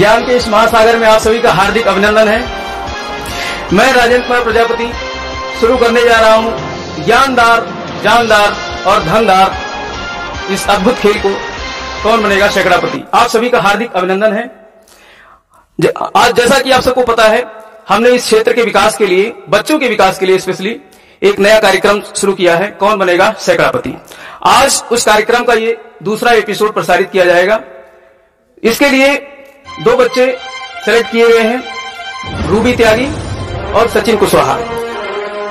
ज्ञान के इस महासागर में आप सभी का हार्दिक अभिनंदन है। मैं राजेंद्र कुमार प्रजापति शुरू करने जा रहा हूं ज्ञानदार, जानदार और धनदार इस अद्भुत खेल को कौन बनेगा सैकड़ापति। आप सभी का हार्दिक अभिनंदन है। आज जैसा कि आप सबको पता है, हमने इस क्षेत्र के विकास के लिए, बच्चों के विकास के लिए स्पेशली एक नया कार्यक्रम शुरू किया है, कौन बनेगा सैकड़ापति। आज उस कार्यक्रम का ये दूसरा एपिसोड प्रसारित किया जाएगा। इसके लिए दो बच्चे सेलेक्ट किए गए हैं, रूबी त्यागी और सचिन कुशवाहा।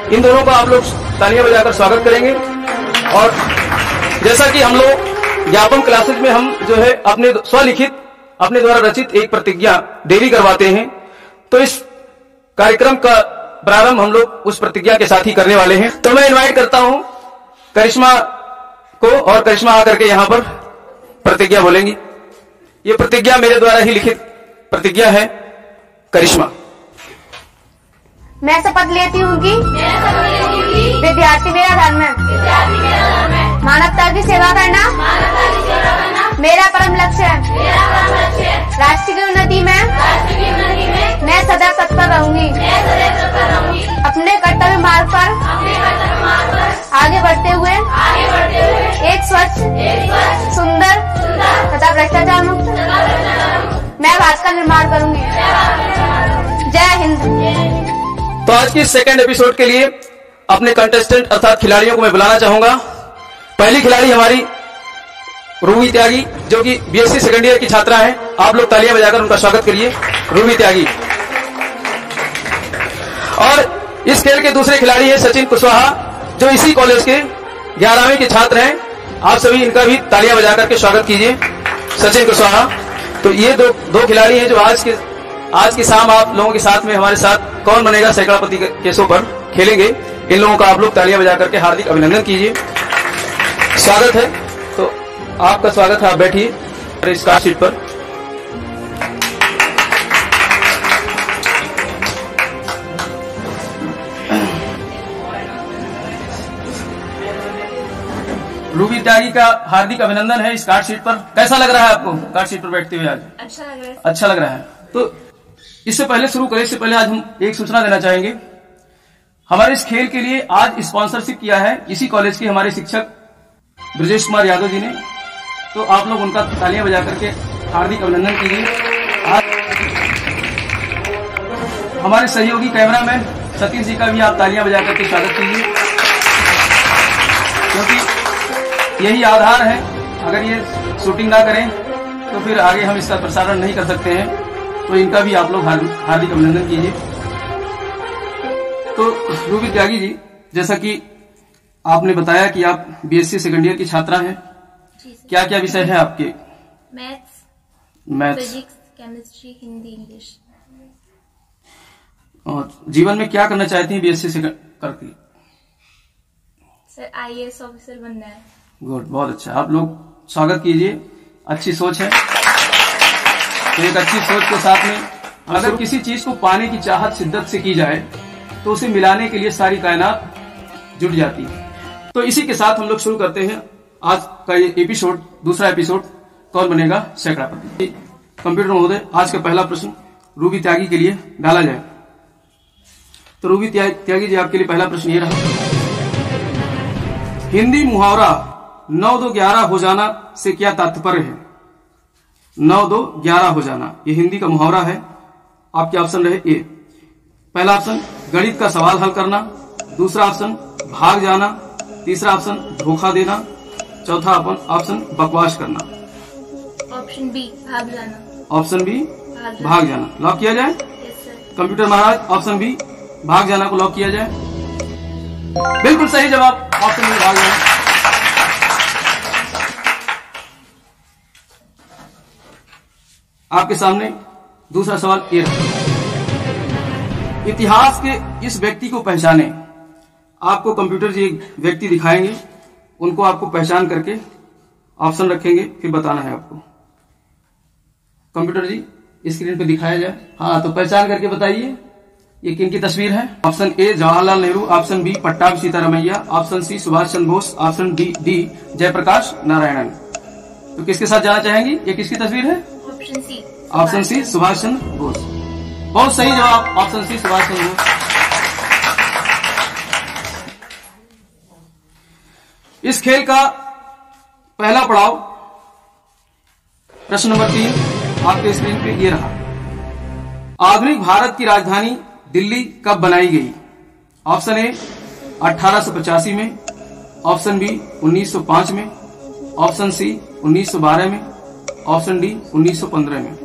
इन दोनों का आप लोग तालियां बजाकर स्वागत करेंगे। और जैसा कि हम लोग ज्ञापन क्लासेज में हम जो है अपने स्वलिखित, अपने द्वारा रचित एक प्रतिज्ञा डेली करवाते हैं, तो इस कार्यक्रम का प्रारंभ हम लोग उस प्रतिज्ञा के साथ ही करने वाले हैं। तो मैं इनवाइट करता हूं करिश्मा को, और करिश्मा आकर के यहां पर प्रतिज्ञा बोलेंगी। ये प्रतिज्ञा मेरे द्वारा ही लिखित प्रतिज्ञा है। करिश्मा। मैं शपथ लेती हूँ कि विद्यार्थी मेरा धर्म है, मानवता की सेवा करना मेरा परम लक्ष्य है। राष्ट्र की उन्नति में मैं सदा तत्पर रहूंगी। अपने कर्तव्य मार्ग पर आगे बढ़ते हुए एक स्वच्छ, सुंदर तथा भ्रष्टाचार मुक्त मैं भारत का निर्माण करूंगी। जय हिंद। तो आज की सेकंड एपिसोड के लिए अपने कंटेस्टेंट अर्थात खिलाड़ियों को मैं बुलाना चाहूंगा। पहली खिलाड़ी हमारी रूबी त्यागी, जो कि बीएससी सेकंड ईयर की छात्रा है। आप लोग तालियां बजाकर उनका स्वागत करिए, रूबी त्यागी। और इस खेल के दूसरे खिलाड़ी है सचिन कुशवाहा, जो इसी कॉलेज के 11वीं के छात्र हैं। आप सभी इनका भी तालियां बजाकर के स्वागत कीजिए, सचिन कुशवाहा। तो ये दो खिलाड़ी हैं जो आज की शाम आप लोगों के साथ में हमारे साथ कौन बनेगा सैकड़ापति के शो पर खेलेंगे। इन लोगों का आप लोग तालियां बजा करके हार्दिक अभिनंदन कीजिए, स्वागत है। तो आपका स्वागत है, आप बैठिए इस कार सीट पर। रूबी त्यागी का हार्दिक अभिनंदन है इस कार्ड शीट पर। कैसा लग रहा है आपको कार्ड शीट पर बैठते हुए आज? अच्छा लग रहा है। अच्छा लग रहा है। तो इससे पहले शुरू करें, इससे पहले आज हम एक सूचना देना चाहेंगे। हमारे इस खेल के लिए आज स्पॉन्सरशिप किया है इसी कॉलेज के हमारे शिक्षक ब्रजेश कुमार यादव जी ने। तो आप लोग उनका तालियां बजा करके हार्दिक अभिनंदन कीजिए। आज हमारे सहयोगी कैमरामैन सतीश जी का भी आप तालियां बजा करके स्वागत कीजिए, क्योंकि यही आधार है। अगर ये शूटिंग ना करें तो फिर आगे हम इसका प्रसारण नहीं कर सकते हैं। तो इनका भी आप लोग हार्दिक अभिनंदन कीजिए। तो रूबी त्यागी जी, जैसा कि आपने बताया कि आप बीएससी सेकंड ईयर की छात्रा हैं, क्या क्या विषय है आपके? Maths, physics, chemistry, Hindi, English. और जीवन में क्या करना चाहती हैं बीएससी से करके? सर आईएएस ऑफिसर बनना है। गुड, बहुत अच्छा। आप लोग स्वागत कीजिए, अच्छी सोच है। तो एक अच्छी सोच के साथ में अगर किसी चीज को पाने की चाहत शिद्दत से की जाए तो उसे मिलाने के लिए सारी कायनात जुट जाती है। तो इसी के साथ हम लोग शुरू करते हैं आज का ये एपिसोड, दूसरा एपिसोड, कौन बनेगा सैकड़ापति। कंप्यूटर महोदय, आज का पहला प्रश्न रूबी त्यागी के लिए डाला जाए। तो रूबी त्यागी जी, आपके लिए पहला प्रश्न ये रहा। हिंदी मुहावरा 9-2-11 हो जाना से क्या तात्पर्य है? 9-2-11 हो जाना, ये हिंदी का मुहावरा है। आपके ऑप्शन रहे ए, पहला ऑप्शन गणित का सवाल हल करना, दूसरा ऑप्शन भाग जाना, तीसरा ऑप्शन धोखा देना, चौथा ऑप्शन बकवास करना। ऑप्शन बी भाग जाना। ऑप्शन बी भाग जाना लॉक किया जाए? कंप्यूटर महाराज, ऑप्शन बी भाग जाना को लॉक किया जाए? बिल्कुल सही जवाब, ऑप्शन बी भाग जाना। आपके सामने दूसरा सवाल ये रहा। इतिहास के इस व्यक्ति को पहचाने। आपको कंप्यूटर जी एक व्यक्ति दिखाएंगे, उनको आपको पहचान करके ऑप्शन रखेंगे, फिर बताना है आपको। कंप्यूटर जी स्क्रीन पे दिखाया जाए। हाँ, तो पहचान करके बताइए ये किन की तस्वीर है। Option A Jawaharlal Nehru, option B Pattabhi Sitaramayya, option C Subhash Chandra Bose, option D Jayaprakash Narayanan. तो किसके साथ जाना चाहेंगी? ये किसकी तस्वीर है? Option C. Option C Subhash Chandra Bose. बहुत सही जवाब, ऑप्शन सी सुभाष चंद्र बोस। इस खेल का पहला पड़ाव प्रश्न नंबर 3 आपके स्क्रीन पे ये रहा। आधुनिक भारत की राजधानी दिल्ली कब बनाई गई? ऑप्शन ए 1885 में, ऑप्शन बी 1905 में, ऑप्शन सी 1912 में, ऑप्शन डी 1915 में।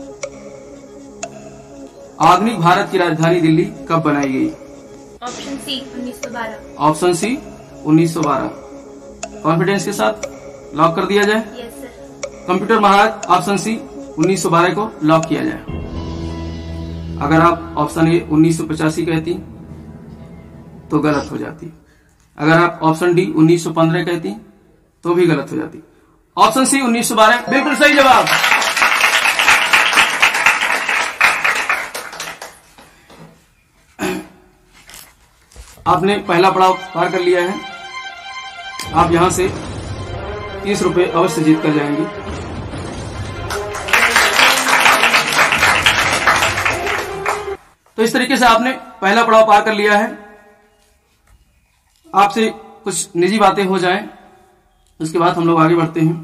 आधुनिक भारत की राजधानी दिल्ली कब बनाई गई? Option C 1912। Option C 1912। Confidence के साथ लॉक कर दिया जाए? Yes sir. कंप्यूटर महाराज ऑप्शन सी 1912 को लॉक किया जाए। अगर आप ऑप्शन ए 1985 कहती तो गलत हो जाती, अगर आप ऑप्शन डी 1915 कहती तो भी गलत हो जाती। ऑप्शन सी 1912 बिल्कुल सही जवाब। आपने पहला पड़ाव पार कर लिया है। आप यहां से 30 रुपए अवश्य जीत कर जाएंगे। तो इस तरीके से आपने पहला पड़ाव पार कर लिया है। आपसे कुछ निजी बातें हो जाएं, उसके बाद हम लोग आगे बढ़ते हैं।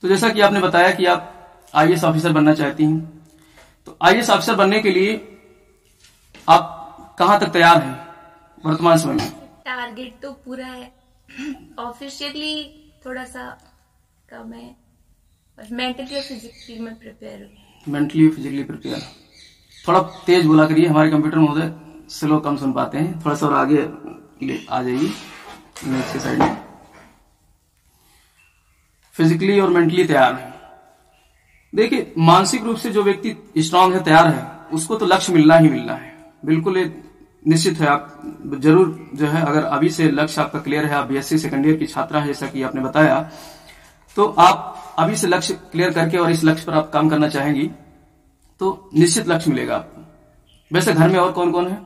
तो जैसा कि आपने बताया कि आप आईएएस ऑफिसर बनना चाहती हैं, तो आईएएस ऑफिसर बनने के लिए आप कहां तक तैयार हैं वर्तमान समय में? टारगेट तो पूरा है, ऑफिशियली थोड़ा सा कम है, और मेंटली और फिजिकली में प्रिपेयर हूँ। मेंटली और फिजिकली प्रिपेयर। थोड़ा तेज बोला करिए, हमारे कंप्यूटर महोदय स्लो कम सुन पाते हैं। थोड़ा सा और आगे आ जाइए नेक्स्ट साइड में। फिजिकली और मेंटली तैयार है। देखिए, मानसिक रूप से जो व्यक्ति स्ट्रांग है, तैयार है, उसको तो लक्ष्य मिलना ही मिलना है। बिल्कुल निश्चित है। आप जरूर जो है, अगर अभी से लक्ष्य आपका क्लियर है, आप बीएससी सेकंड ईयर की छात्रा है जैसा कि आपने बताया, तो आप अभी से लक्ष्य क्लियर करके और इस लक्ष्य पर आप काम करना चाहेंगी तो निश्चित लक्ष्य मिलेगा आपको। वैसे घर में और कौन कौन है?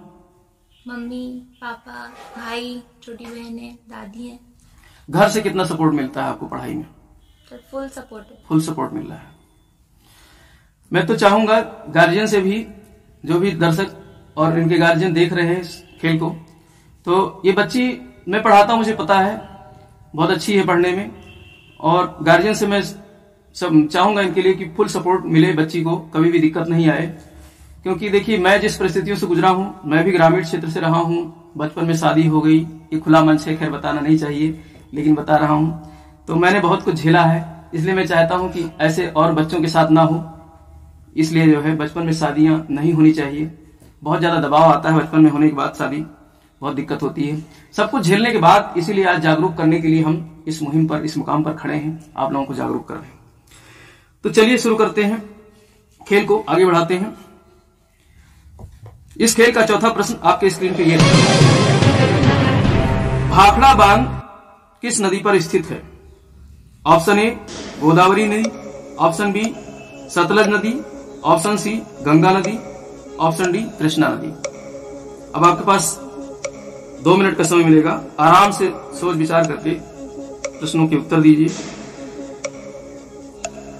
मम्मी, पापा, भाई, छोटी बहन है, दादी है। घर से कितना सपोर्ट मिलता है आपको पढ़ाई में? तो फुल सपोर्ट है। फुल सपोर्ट मिल रहा है। मैं तो चाहूंगा गार्जियन से भी, जो भी दर्शक और इनके गार्जियन देख रहे हैं इस खेल को, तो ये बच्ची मैं पढ़ाता हूं, मुझे पता है बहुत अच्छी है पढ़ने में, और गार्जियन से मैं सब चाहूंगा इनके लिए कि फुल सपोर्ट मिले, बच्ची को कभी भी दिक्कत नहीं आए। क्योंकि देखिए, मैं जिस परिस्थितियों से गुजरा हूं, मैं भी ग्रामीण क्षेत्र से रहा हूं, बचपन में शादी हो गई, ये खुला मंच है, खैर बताना नहीं चाहिए लेकिन बता रहा हूं। तो मैंने बहुत कुछ झेला है, इसलिए मैं चाहता हूं कि ऐसे और बच्चों के साथ ना हो। इसलिए जो है, बचपन में शादियां नहीं होनी चाहिए। बहुत ज्यादा दबाव आता है बचपन में होने के बाद, शादी बहुत दिक्कत होती है। सब कुछ झेलने के बाद, इसीलिए आज जागरूक करने के लिए हम इस मुहिम पर, इस मुकाम पर खड़े हैं, आप लोगों को जागरूक कर रहे हैं। तो चलिए शुरू करते हैं, खेल को आगे बढ़ाते हैं। इस खेल का चौथा प्रश्न आपके स्क्रीन पे ये है। भाखड़ा बांध किस नदी पर स्थित है? ऑप्शन ए गोदावरी नदी, ऑप्शन बी सतलज नदी, ऑप्शन सी गंगा नदी, ऑप्शन डी कृष्णा नदी। अब आपके पास 2 मिनट का समय मिलेगा, आराम से सोच विचार करके प्रश्नों के उत्तर दीजिए।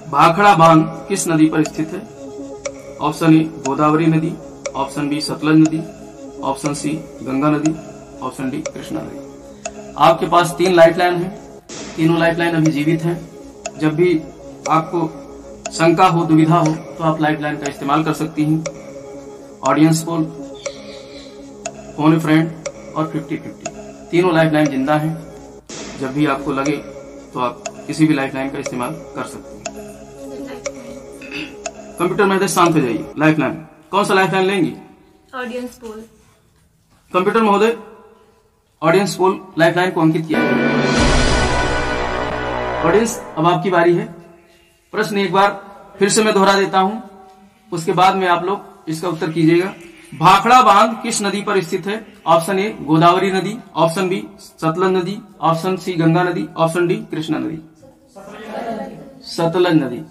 भाखड़ा बांध किस नदी पर स्थित है? ऑप्शन ए गोदावरी नदी, ऑप्शन बी सतलज नदी, ऑप्शन सी गंगा नदी, ऑप्शन डी कृष्णा नदी। आपके पास 3 लाइफलाइन है, तीनों लाइफलाइन अभी जीवित हैं। जब भी आपको शंका हो, दुविधा हो, तो आप लाइफलाइन का इस्तेमाल कर सकती हैं। ऑडियंस पोल, फोन ए फ्रेंड और 50-50 तीनों लाइफलाइन जिंदा हैं। जब भी आपको लगे तो आप किसी भी लाइफलाइन का इस्तेमाल कर सकते हैं। कंप्यूटर महोदय शांत हो जाइए। लाइफलाइन कौन सा लाइफलाइन लेंगी? Audience poll. कंप्यूटर महोदय ऑडियंस पोल लाइफलाइन को अंकित किया है। ऑडियंस, अब आपकी बारी है। प्रश्न एक बार फिर से मैं दोहरा देता हूं, उसके बाद में आप लोग इसका उत्तर कीजिएगा। भाखड़ा बांध किस नदी पर स्थित है? ऑप्शन ए गोदावरी नदी, ऑप्शन बी सतलज नदी, ऑप्शन सी गंगा नदी, ऑप्शन डी कृष्णा नदी। सतलज नदी।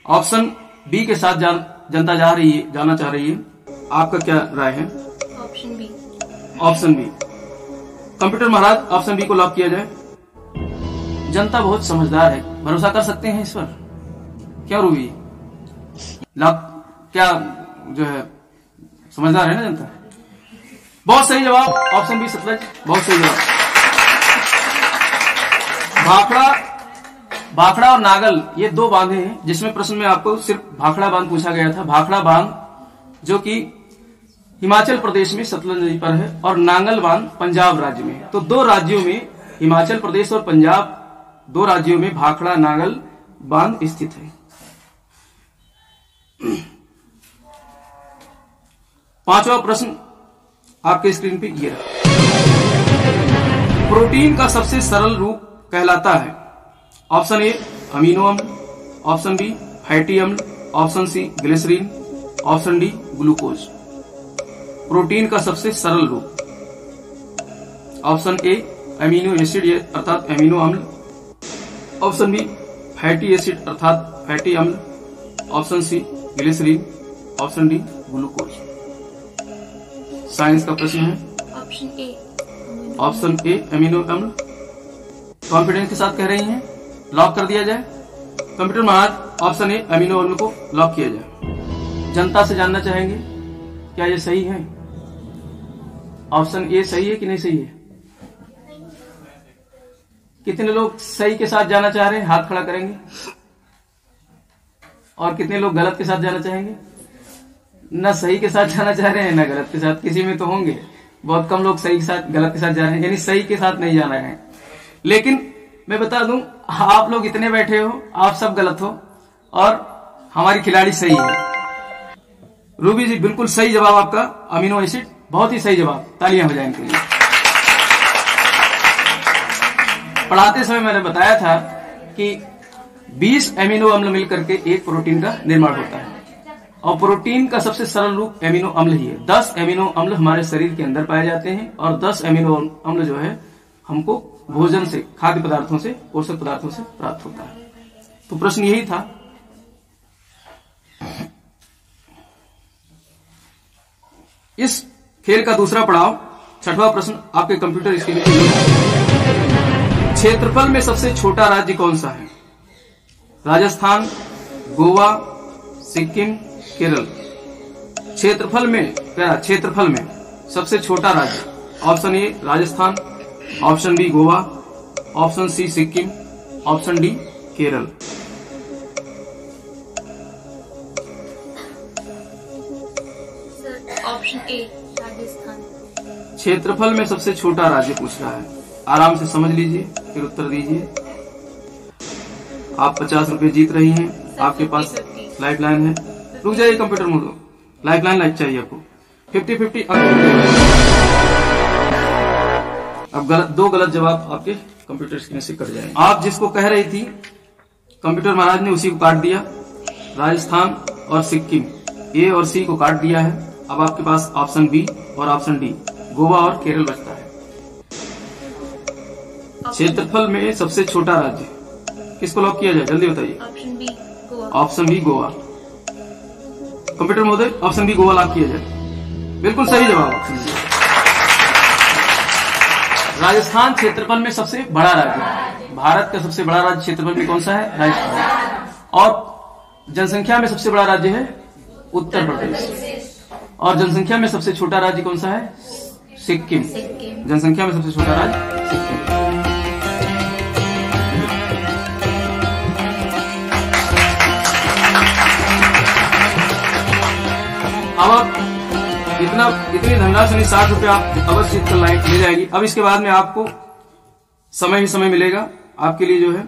ऑप्शन बी के साथ जनता जाना चाह रही है। आपका क्या राय है? Option B. Option B. Computer महाराज, ऑप्शन बी को लॉक किया जाए। जनता बहुत समझदार है, भरोसा कर सकते हैं इस पर। क्या रूबी? क्या जो है समझदार है ना जनता। बहुत सही जवाब ऑप्शन बी सतलज, बहुत सही जवाब। भाखड़ा और नागल ये दो बांधे हैं जिसमें प्रश्न में आपको सिर्फ भाखड़ा बांध पूछा गया था। भाखड़ा बांध जो कि हिमाचल प्रदेश में सतलज नदी पर है और नांगल बांध पंजाब राज्य में। तो दो राज्यों में, हिमाचल प्रदेश और पंजाब, दो राज्यों में भाखड़ा नांगल बांध स्थित है। पांचवा प्रश्न आपके स्क्रीन पे ये रहा। प्रोटीन का सबसे सरल रूप कहलाता है। ऑप्शन ए अमीनो अम्ल, ऑप्शन बी फैटी अम्ल, option C glycerine, option D glucose. Protein का सबसे सरल रूप, ऑप्शन ए अमीनो एसिड अर्थात अमीनो अम्ल, ऑप्शन बी फैटी एसिड अर्थात फैटी अम्ल, option C glycerine, option D glucose. Science का प्रश्न है ऑप्शन ए अमीनो अम्ल। कॉन्फिडेंस के साथ कह रही हैं, लॉक कर दिया जाए। कंप्यूटर महाराज ऑप्शन ए अमीनो अम्ल को लॉक किया जाए। जनता से जानना चाहेंगे क्या ये सही है? ऑप्शन ए सही है कि नहीं सही है? कितने लोग सही के साथ जाना चाह रहे हैं, हाथ खड़ा करेंगे। और कितने लोग गलत के साथ जाना चाहेंगे? न सही के साथ जाना चाह रहे हैं न गलत के साथ, किसी में तो होंगे। बहुत कम लोग सही के साथ गलत के साथ जा रहे हैं, यानी सही के साथ नहीं जा रहे हैं। लेकिन मैं बता दूं, आप लोग इतने बैठे हो, आप सब गलत हो और हमारी खिलाड़ी सही है। रूबी जी बिल्कुल सही जवाब आपका, अमीनो एसिड, बहुत ही सही जवाब, तालियां हो जाए इनके लिए। पढ़ाते समय मैंने बताया था कि 20 अमीनो अम्ल मिलकर के एक प्रोटीन का निर्माण होता है और प्रोटीन का सबसे सरल रूप अमीनो अम्ल ही है। 10 अमीनो अम्ल हमारे शरीर के अंदर पाए जाते हैं और 10 अमीनो अम्ल जो है हमको भोजन से, खाद्य पदार्थों से, पोषक पदार्थों से प्राप्त होता है। तो प्रश्न यही था। इस खेल का दूसरा पड़ाव, छठवां प्रश्न आपके कंप्यूटर स्क्रीन पर। क्षेत्रफल में सबसे छोटा राज्य कौन सा है? राजस्थान, गोवा, सिक्किम, केरल। क्षेत्रफल में सबसे छोटा राज्य, option A Rajasthan, option B Goa, option C Sikkim, option D Kerala. Option A Rajasthan. क्षेत्रफल में सबसे छोटा राज्य पूछ रहा है। आराम से समझ लीजिए फिर उत्तर दीजिए। आप 50 रुपए जीत रही हैं, आपके पास लाइफ लाइन है। रुक जाइए कंप्यूटर मोड, लाइफ लाइन चाहिए आपको। 50-50 अब दो गलत जवाब आपके कंप्यूटर स्क्रीन से कट जाएंगे। आप जिसको कह रही थी कंप्यूटर महाराज ने उसी को काट दिया। राजस्थान और सिक्किम, ए और सी को काट दिया है। अब आपके पास ऑप्शन बी और ऑप्शन डी, गोवा और केरल बचता है। क्षेत्रफल में सबसे छोटा राज्य किसको लॉक किया जाए, जल्दी बताइए। Option B Goa. Option B Goa. Computer महोदय ऑप्शन बी गोवा लॉक किया जाए। बिल्कुल सही जवाब ऑप्शन बी। राजस्थान क्षेत्रफल में सबसे बड़ा राज्य है। भारत का सबसे बड़ा राज्य क्षेत्रफल में कौन सा है? राजस्थान। और जनसंख्या में सबसे बड़ा राज्य है उत्तर प्रदेश। और जनसंख्या में सबसे छोटा राज्य कौन सा है? सिक्किम। जनसंख्या में सबसे छोटा राज्य सिक्किम। अब आप इतनी धनराशि 60 रुपए आप अवश्य ले जाएगी। अब इसके बाद में आपको समय ही समय मिलेगा आपके लिए, जो है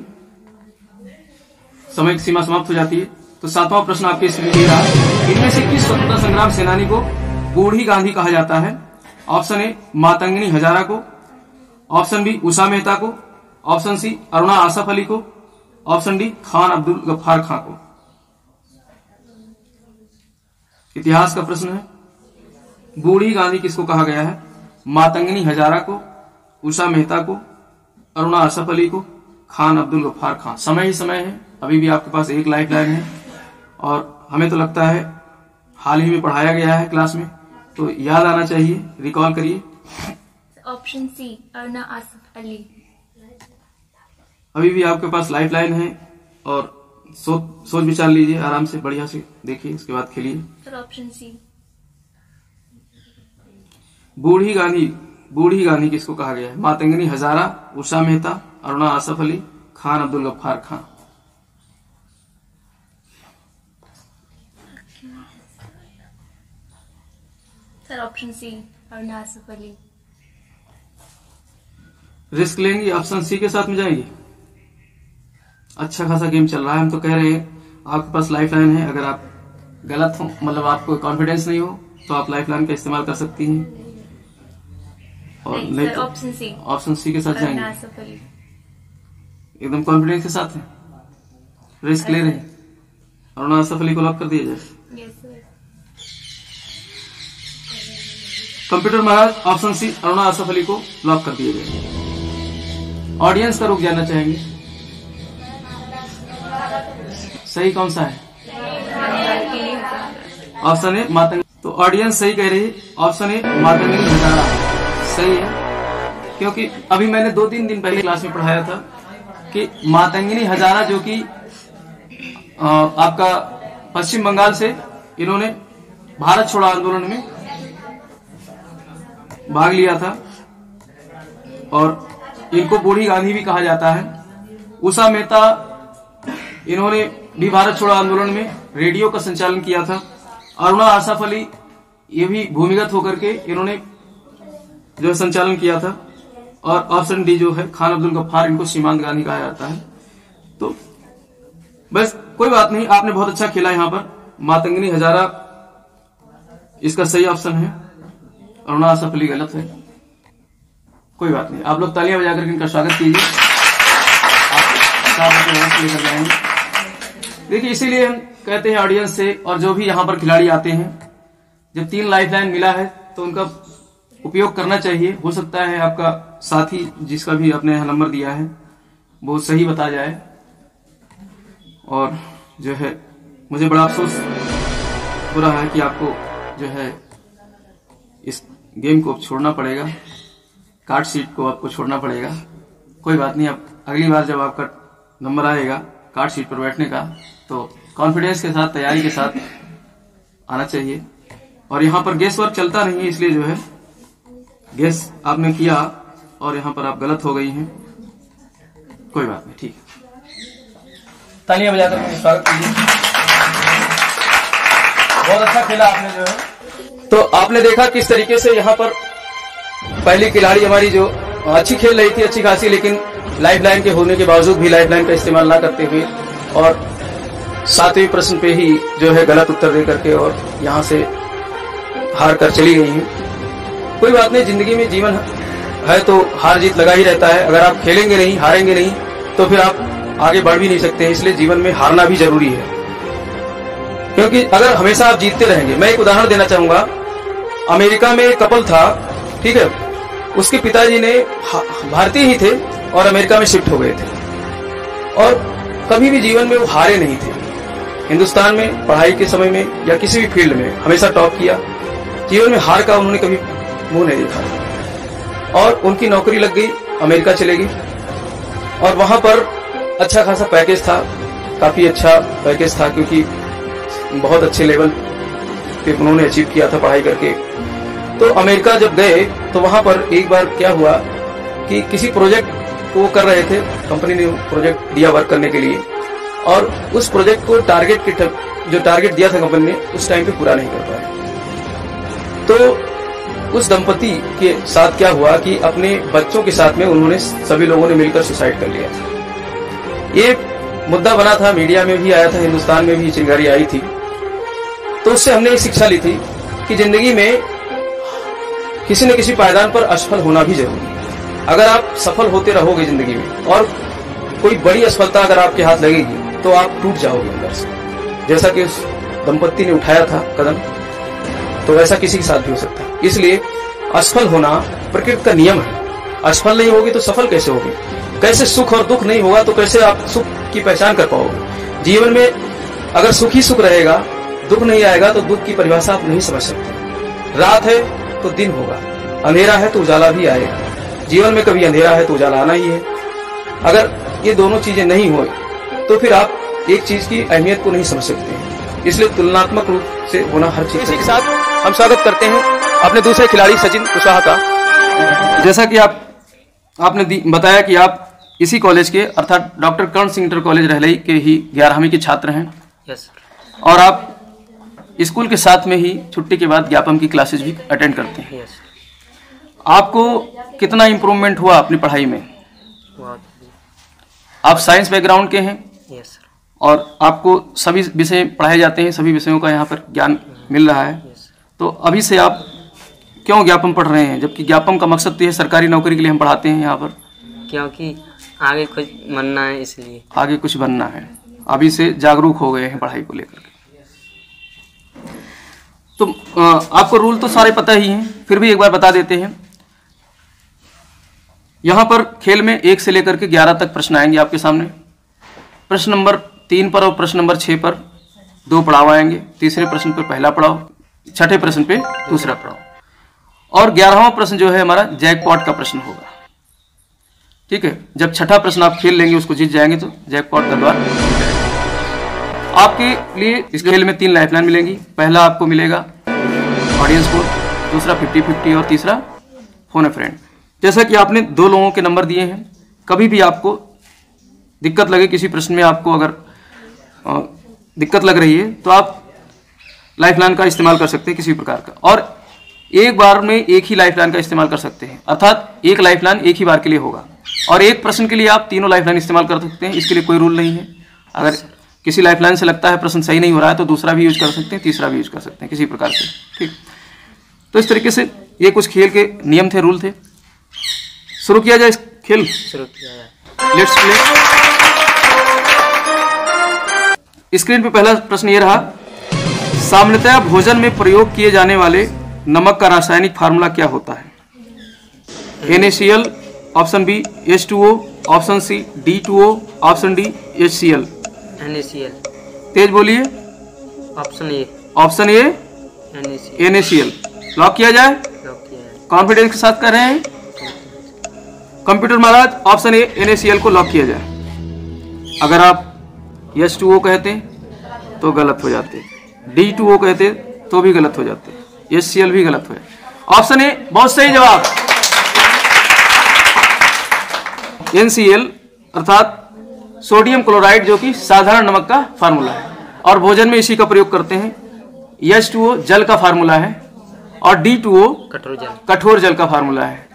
समय की सीमा समाप्त हो जाती है। तो 7वां प्रश्न आपके इसमें दे रहा है, इनमें से किस स्वतंत्रता संग्राम सेनानी को बूढ़ी गांधी कहा जाता है? ऑप्शन ए मातंगनी हजारा को, ऑप्शन बी उषा मेहता को, ऑप्शन सी अरुणा आसफ अली को, ऑप्शन डी खान अब्दुल गफ्फार खां को। इतिहास का प्रश्न है, बूढ़ी गांधी किसको कहा गया है? मातंगनी हजारा को, उषा मेहता को, अरुणा आसफ अली को, खान अब्दुल गफ्फार खां। समय ही समय है, अभी भी आपके पास एक लाइफ लाइन है और हमें तो लगता है हाल ही में पढ़ाया गया है क्लास में, तो याद आना चाहिए। रिकॉल करिए। Option C Aruna Asaf Ali. अभी भी आपके पास लाइफ लाइन है और सोच विचार लीजिए, आराम से बढ़िया से देखिए, उसके बाद खेलिए। Sir option C. बूढ़ी गांधी किसको कहा गया है? Matangini Hazra, Usha Mehta, Aruna Asaf Ali, Khan Abdul Ghaffar Khan. Sir option C, Aruna Asaf Ali. Risk लेंगी, ऑप्शन सी के साथ में जाएंगी? अच्छा खासा गेम चल रहा है। हम तो कह रहे हैं आपके पास लाइफ लाइन है, अगर आप गलत हो, मतलब आपको कॉन्फिडेंस नहीं हो, तो आप लाइफ लाइन का इस्तेमाल कर सकती हैं। और नहीं तो ऑप्शन सी के साथ जाएंगे? एकदम कॉन्फिडेंस के साथ है, रिस्क ले रहे हैं। अरुणा आसफ अली को लॉक कर दिया जाए। कंप्यूटर महाराज, ऑप्शन सी अरुणा आसफ अली को लॉक कर दिया जाए। ऑडियंस का रुख जानना चाहेंगे, सही कौन सा है? ऑप्शन ए मातंग। तो ऑडियंस सही कह रही है, ऑप्शन ए मातंगनी हजारा सही है। क्योंकि अभी मैंने 2-3 दिन पहले क्लास में पढ़ाया था कि मातंगनी हजारा जो कि आपका पश्चिम बंगाल से, इन्होंने भारत छोड़ो आंदोलन में भाग लिया था और इनको बूढ़ी गांधी भी कहा जाता है। उषा मेहता, इन्होंने भी भारत छोड़ो आंदोलन में रेडियो का संचालन किया था। अरुणा आसफ अली, ये भी भूमिगत होकर के इन्होंने जो संचालन किया था। और ऑप्शन डी जो है खान अब्दुल गफ्फार, इनको सीमांत गांधी कहा जाता है। तो बस कोई बात नहीं, आपने बहुत अच्छा खेला यहाँ पर। मातंगनी हजारा इसका सही ऑप्शन है, अरुणा आसफ अली गलत है। कोई बात नहीं, आप लोग तालियां बजाकर इनका स्वागत कीजिए। आप लेकर जाएंगे। देखिए, इसीलिए हम कहते हैं ऑडियंस से और जो भी यहाँ पर खिलाड़ी आते हैं, जब 3 लाइफ लाइन मिला है तो उनका उपयोग करना चाहिए। हो सकता है आपका साथी जिसका भी आपने नंबर दिया है वो सही बता जाए। और जो है मुझे बड़ा अफसोस हो रहा है कि आपको जो है इस गेम को छोड़ना पड़ेगा, कार्ड शीट को आपको छोड़ना पड़ेगा। कोई बात नहीं, अब अगली बार जब आपका नंबर आएगा कार्ड शीट पर बैठने का, तो कॉन्फिडेंस के साथ, तैयारी के साथ आना चाहिए। और यहाँ पर गेस वर्क चलता नहीं है, इसलिए जो है गेस आपने किया और यहाँ पर आप गलत हो गई हैं। कोई बात नहीं, ठीक है, तालियां बजाकर स्वागत कीजिए। बहुत अच्छा खेला आपने जो है। तो आपने देखा किस तरीके से यहाँ पर पहली खिलाड़ी हमारी जो अच्छी खेल रही थी, अच्छी खासी, लेकिन लाइफ लाइन के होने के बावजूद भी लाइफ लाइन का इस्तेमाल ना करते हुए और 7वें प्रश्न पे ही जो है गलत उत्तर दे करके और यहाँ से हार कर चली गई हैं। कोई बात नहीं, जिंदगी में जीवन है तो हार जीत लगा ही रहता है। अगर आप खेलेंगे नहीं, हारेंगे नहीं, तो फिर आप आगे बढ़ भी नहीं सकते हैं। इसलिए जीवन में हारना भी जरूरी है, क्योंकि अगर हमेशा आप जीतते रहेंगे। मैं एक उदाहरण देना चाहूंगा। अमेरिका में एक कपल था, ठीक है, उसके पिताजी ने भारतीय ही थे और अमेरिका में शिफ्ट हो गए थे और कभी भी जीवन में वो हारे नहीं थे। हिंदुस्तान में पढ़ाई के समय में या किसी भी फील्ड में हमेशा टॉप किया। जीवन में हार का उन्होंने कभी मुंह नहीं देखा और उनकी नौकरी लग गई, अमेरिका चले गई और वहां पर अच्छा खासा पैकेज था, काफी अच्छा पैकेज था, क्योंकि बहुत अच्छे लेवल पे उन्होंने अचीव किया था पढ़ाई करके। तो अमेरिका जब गए तो वहां पर एक बार क्या हुआ कि किसी प्रोजेक्ट को कर रहे थे, कंपनी ने प्रोजेक्ट दिया वर्क करने के लिए और उस प्रोजेक्ट को जो टारगेट दिया था कंपनी ने, उस टाइम पे पूरा नहीं कर पाए। तो उस दंपति के साथ क्या हुआ कि अपने बच्चों के साथ में उन्होंने सभी लोगों ने मिलकर सुसाइड कर लिया था। ये मुद्दा बना था, मीडिया में भी आया था, हिंदुस्तान में भी चिंगारी आई थी। तो उससे हमने एक शिक्षा ली थी कि जिंदगी में किसी न किसी पायदान पर असफल होना भी जरूरी है। अगर आप सफल होते रहोगे जिंदगी में और कोई बड़ी असफलता अगर आपके हाथ लगेगी तो आप टूट जाओगे अंदर से, जैसा कि उस दंपत्ति ने उठाया था कदम, तो वैसा किसी के साथ भी हो सकता है। इसलिए असफल होना प्रकृति का नियम है। असफल नहीं होगी तो सफल कैसे होगी? कैसे सुख और दुख नहीं होगा तो कैसे आप सुख की पहचान कर पाओगे? जीवन में अगर सुख ही सुख रहेगा, दुख नहीं आएगा, तो दुख की परिभाषा आप नहीं समझ सकते। रात है तो दिन होगा, अंधेरा है तो उजाला भी आएगा। जीवन में कभी अंधेरा है तो उजाला आना ही है। अगर ये दोनों चीजें नहीं हो तो फिर आप एक चीज की अहमियत को नहीं समझ सकते हैं। इसलिए तुलनात्मक रूप से होना हर चीज। इसी के साथ हम स्वागत करते हैं अपने दूसरे खिलाड़ी सचिन कुशवाहा का। जैसा कि आपने बताया कि आप इसी कॉलेज के अर्थात डॉक्टर कर्ण सिंह इंटर कॉलेज रहलई के ही 11वीं के छात्र हैं। यस। और आप स्कूल के साथ में ही छुट्टी के बाद ज्ञापन की क्लासेज भी अटेंड करते हैं। यस। आपको कितना इम्प्रूवमेंट हुआ अपनी पढ़ाई में? आप साइंस बैकग्राउंड के हैं। Yes sir. और आपको सभी विषय पढ़ाए जाते हैं, सभी विषयों का यहाँ पर ज्ञान मिल रहा है। तो अभी से आप क्यों ज्ञापन पढ़ रहे हैं, जबकि ज्ञापन का मकसद तो है सरकारी नौकरी के लिए हम पढ़ाते हैं यहाँ पर? क्योंकि आगे कुछ बनना है, इसलिए। आगे कुछ बनना है, अभी से जागरूक हो गए हैं पढ़ाई को लेकर। तो आपको रूल तो सारे पता ही हैं, फिर भी एक बार बता देते हैं। यहाँ पर खेल में 1 से लेकर के 11 तक प्रश्न आएंगे आपके सामने। प्रश्न नंबर 3 पर और प्रश्न नंबर 6 पर 2 पड़ाव आएंगे। तीसरे प्रश्न पर पहला पड़ाव, छठे प्रश्न पे दूसरा पड़ाव, और 11वां प्रश्न जो है हमारा जैकपॉट का प्रश्न होगा। ठीक है, जब छठा प्रश्न आप खेल लेंगे, उसको जीत जाएंगे, तो जैकपॉट का द्वार आपके लिए। इस खेल में 3 लाइफलाइन मिलेंगी। पहला आपको मिलेगा ऑडियंस कोड, दूसरा 50-50 और तीसरा फोन ए फ्रेंड। जैसा कि आपने 2 लोगों के नंबर दिए हैं, कभी भी आपको दिक्कत लगे, किसी प्रश्न में आपको अगर दिक्कत लग रही है, तो आप लाइफलाइन का इस्तेमाल कर सकते हैं किसी प्रकार का, और एक बार में एक ही लाइफलाइन का इस्तेमाल कर सकते हैं, अर्थात एक लाइफलाइन एक ही बार के लिए होगा। और एक प्रश्न के लिए आप 3 लाइफलाइन इस्तेमाल कर सकते हैं, इसके लिए कोई रूल नहीं है। अगर किसी लाइफलाइन से लगता है प्रश्न सही नहीं हो रहा है, तो दूसरा भी यूज कर सकते हैं, तीसरा भी यूज कर सकते हैं, किसी प्रकार से। ठीक, तो इस तरीके से ये कुछ खेल के नियम थे, रूल थे। शुरू किया जाए इस खेल? शुरू किया जाए। Let's play. स्क्रीन पे पहला प्रश्न ये रहा, सामान्यतः भोजन में प्रयोग किए जाने वाले नमक का रासायनिक फार्मूला क्या होता है? NaCl, option B H2O, option C D2O, option D HCl। NaCl। तेज बोलिए। Option A. Option A NaCl। Lock किया जाए? लॉक किया जाए। कॉन्फिडेंस के साथ कर रहे हैं कंप्यूटर महाराज? ऑप्शन ए NaCl को लॉक किया जाए। अगर आप H2O कहते तो गलत हो जाते, D2O कहते तो भी गलत हो जाते, HCl भी गलत हो जाए। ऑप्शन ए बहुत सही जवाब। NaCl अर्थात सोडियम क्लोराइड, जो कि साधारण नमक का फार्मूला है, और भोजन में इसी का प्रयोग करते हैं। H2O जल का फार्मूला है, और D2O कठोर जल का फार्मूला है,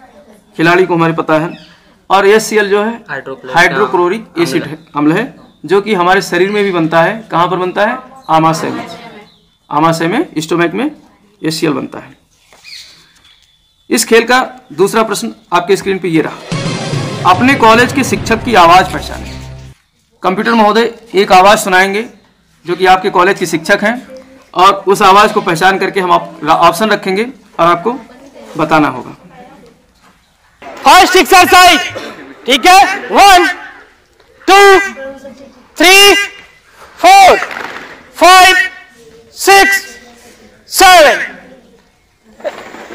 खिलाड़ी को हमारे पता है। और HCl जो है हाइड्रोक्लोरिक एसिड अम्ल है, जो कि हमारे शरीर में भी बनता है। कहाँ पर बनता है? आमाशय में। आमाशय में, स्टोमक में HCl बनता है। इस खेल का दूसरा प्रश्न आपके स्क्रीन पे ये रहा, अपने कॉलेज के शिक्षक की आवाज पहचानें। कंप्यूटर महोदय एक आवाज सुनाएंगे जो कि आपके कॉलेज के शिक्षक हैं, और उस आवाज को पहचान करके हम ऑप्शन रखेंगे और आपको बताना होगा। फर्स्ट एक्सरसाइज, ठीक है? 1 2 3 4 5 6 7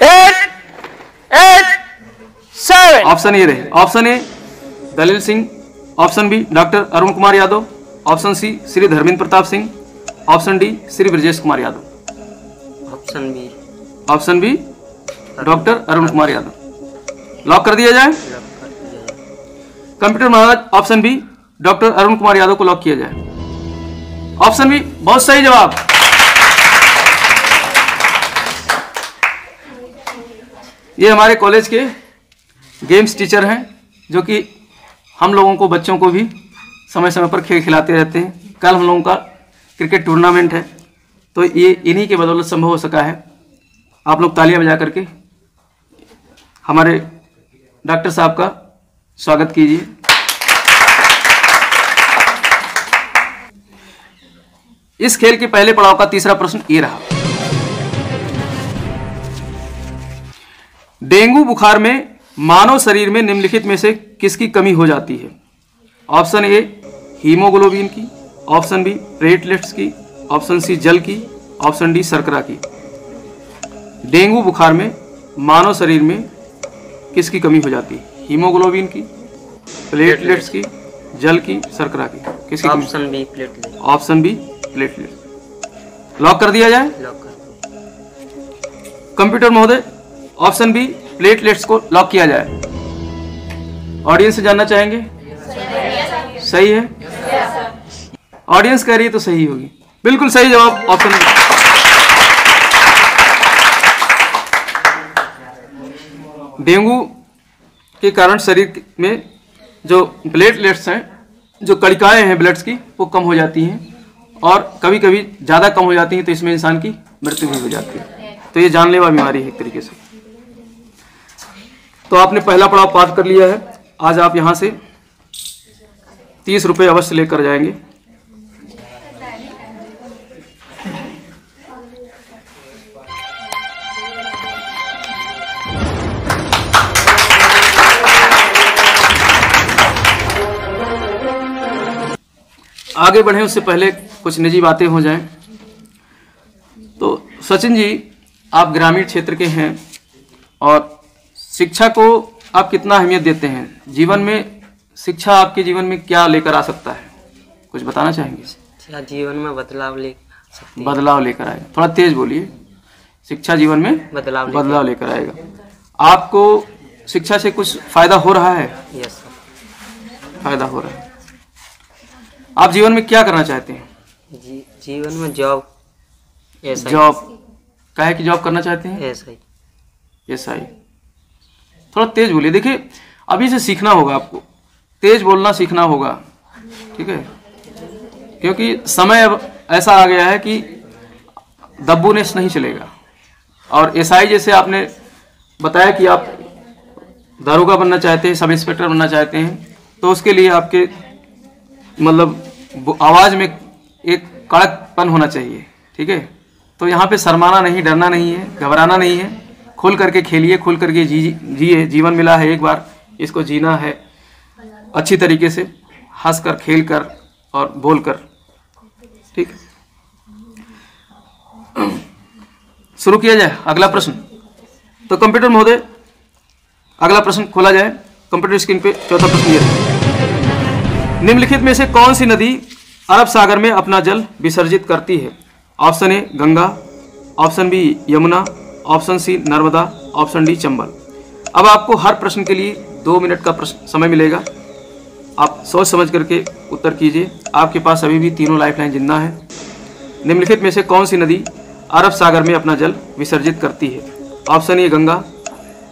8 7। ऑप्शन ये रहे। Option A Dalil Singh, option B doctor Arun Kumar Yadav, option C Shri Dharmendra Pratap Singh, option D Shri Brajesh Kumar Yadav. Option B doctor Arun Kumar Yadav. Lock कर दिया जाए? कंप्यूटर महाराज, option B doctor Arun Kumar Yadav को लॉक किया जाए। ऑप्शन बी बहुत सही जवाब। ये हमारे कॉलेज के गेम्स टीचर हैं, जो कि हम लोगों को, बच्चों को भी समय समय पर खेल खिलाते रहते हैं। कल हम लोगों का क्रिकेट टूर्नामेंट है, तो ये इन्हीं के बदौलत संभव हो सका है। आप लोग तालियां बजा करके हमारे डॉक्टर साहब का स्वागत कीजिए। इस खेल के पहले पड़ाव का तीसरा प्रश्न ये रहा, डेंगू बुखार में मानव शरीर में निम्नलिखित में से किसकी कमी हो जाती है? ऑप्शन ए हीमोग्लोबिन की, ऑप्शन बी प्लेटलेट्स की, ऑप्शन सी जल की, ऑप्शन डी शर्करा की। डेंगू बुखार में मानव शरीर में किसकी कमी हो जाती है? हीमोग्लोबिन की, प्लेटलेट्स की, जल की, शर्करा की। किसकी? Option B platelet. Option B platelet. Lock कर दिया जाए? लॉक कर। कंप्यूटर महोदय, ऑप्शन बी प्लेटलेट्स को लॉक किया जाए। ऑडियंस से जानना चाहेंगे? सही है? ऑडियंस कह रही है तो सही होगी। बिल्कुल सही जवाब ऑप्शन बी। डेंगू के कारण शरीर में जो प्लेटलेट्स हैं, जो कणिकाएं हैं ब्लड्स की, वो कम हो जाती हैं और कभी कभी ज़्यादा कम हो जाती हैं, तो इसमें इंसान की मृत्यु भी हो जाती है। तो ये जानलेवा बीमारी है एक तरीके से। तो आपने पहला पड़ाव पार कर लिया है। आज आप यहाँ से 30 रुपये अवश्य लेकर जाएंगे। आगे बढ़ें उससे पहले कुछ निजी बातें हो जाएं। तो सचिन जी, आप ग्रामीण क्षेत्र के हैं और शिक्षा को आप कितना अहमियत देते हैं? जीवन में शिक्षा आपके जीवन में क्या लेकर आ सकता है, कुछ बताना चाहेंगे? शिक्षा जीवन में बदलाव ले सकती है। बदलाव लेकर आएगा। थोड़ा तेज बोलिए। शिक्षा जीवन में बदलाव लेकर आएगा। आपको शिक्षा से कुछ फायदा हो रहा है? Yes sir. फायदा हो रहा है। आप जीवन में क्या करना चाहते हैं? जीवन में जॉब। जॉब काहे की जॉब करना चाहते हैं? एसआई। थोड़ा तेज बोलिए। देखिए, अभी से सीखना होगा आपको, तेज बोलना सीखना होगा, ठीक है? क्योंकि समय अब ऐसा आ गया है कि दब्बूनेस नहीं चलेगा। और एसआई जैसे आपने बताया कि आप दारोगा बनना चाहते हैं, सब इंस्पेक्टर बनना चाहते हैं, तो उसके लिए आपके मतलब आवाज़ में एक कड़कपन होना चाहिए, ठीक है? तो यहाँ पे शर्माना नहीं, डरना नहीं है, घबराना नहीं है। खुल करके खेलिए, खुल करके जिए। जीवन मिला है एक बार, इसको जीना है अच्छी तरीके से, हंस कर, खेल कर और बोल कर, ठीक? शुरू किया जाए अगला प्रश्न। तो कंप्यूटर महोदय, अगला प्रश्न खोला जाए। कंप्यूटर स्क्रीन पे चौथा प्रश्न ये है। निम्नलिखित में से कौन सी नदी अरब सागर में अपना जल विसर्जित करती है? Option A Ganga, option B Yamuna, option C Narmada, option D Chambal. अब आपको हर प्रश्न के लिए 2 मिनट का समय मिलेगा। आप सोच समझ करके उत्तर कीजिए। आपके पास अभी भी तीनों लाइफलाइन जिंदा है। निम्नलिखित में से कौन सी नदी अरब सागर में अपना जल विसर्जित करती है? Option A Ganga,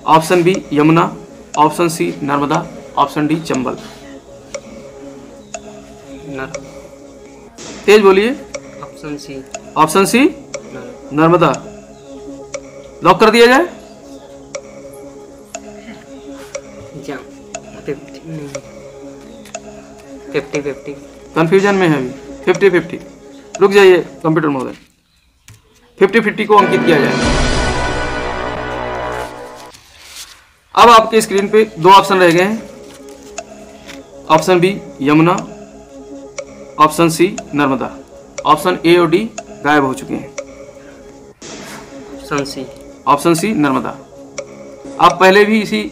option B Yamuna, option C Narmada, option D Chambal. तेज बोलिए। Option C. Option C Narmada. Lock कर दिया जाए? 50-50 कंफ्यूजन में है अभी। 50-50। रुक जाइए कंप्यूटर महोदय, 50-50 को अंकित किया जाए। अब आपके स्क्रीन पे 2 ऑप्शन रह गए हैं। Option B Yamuna, option C Narmada. Option A और डी गायब हो चुके हैं। Option C. Option C Narmada. आप पहले भी इसी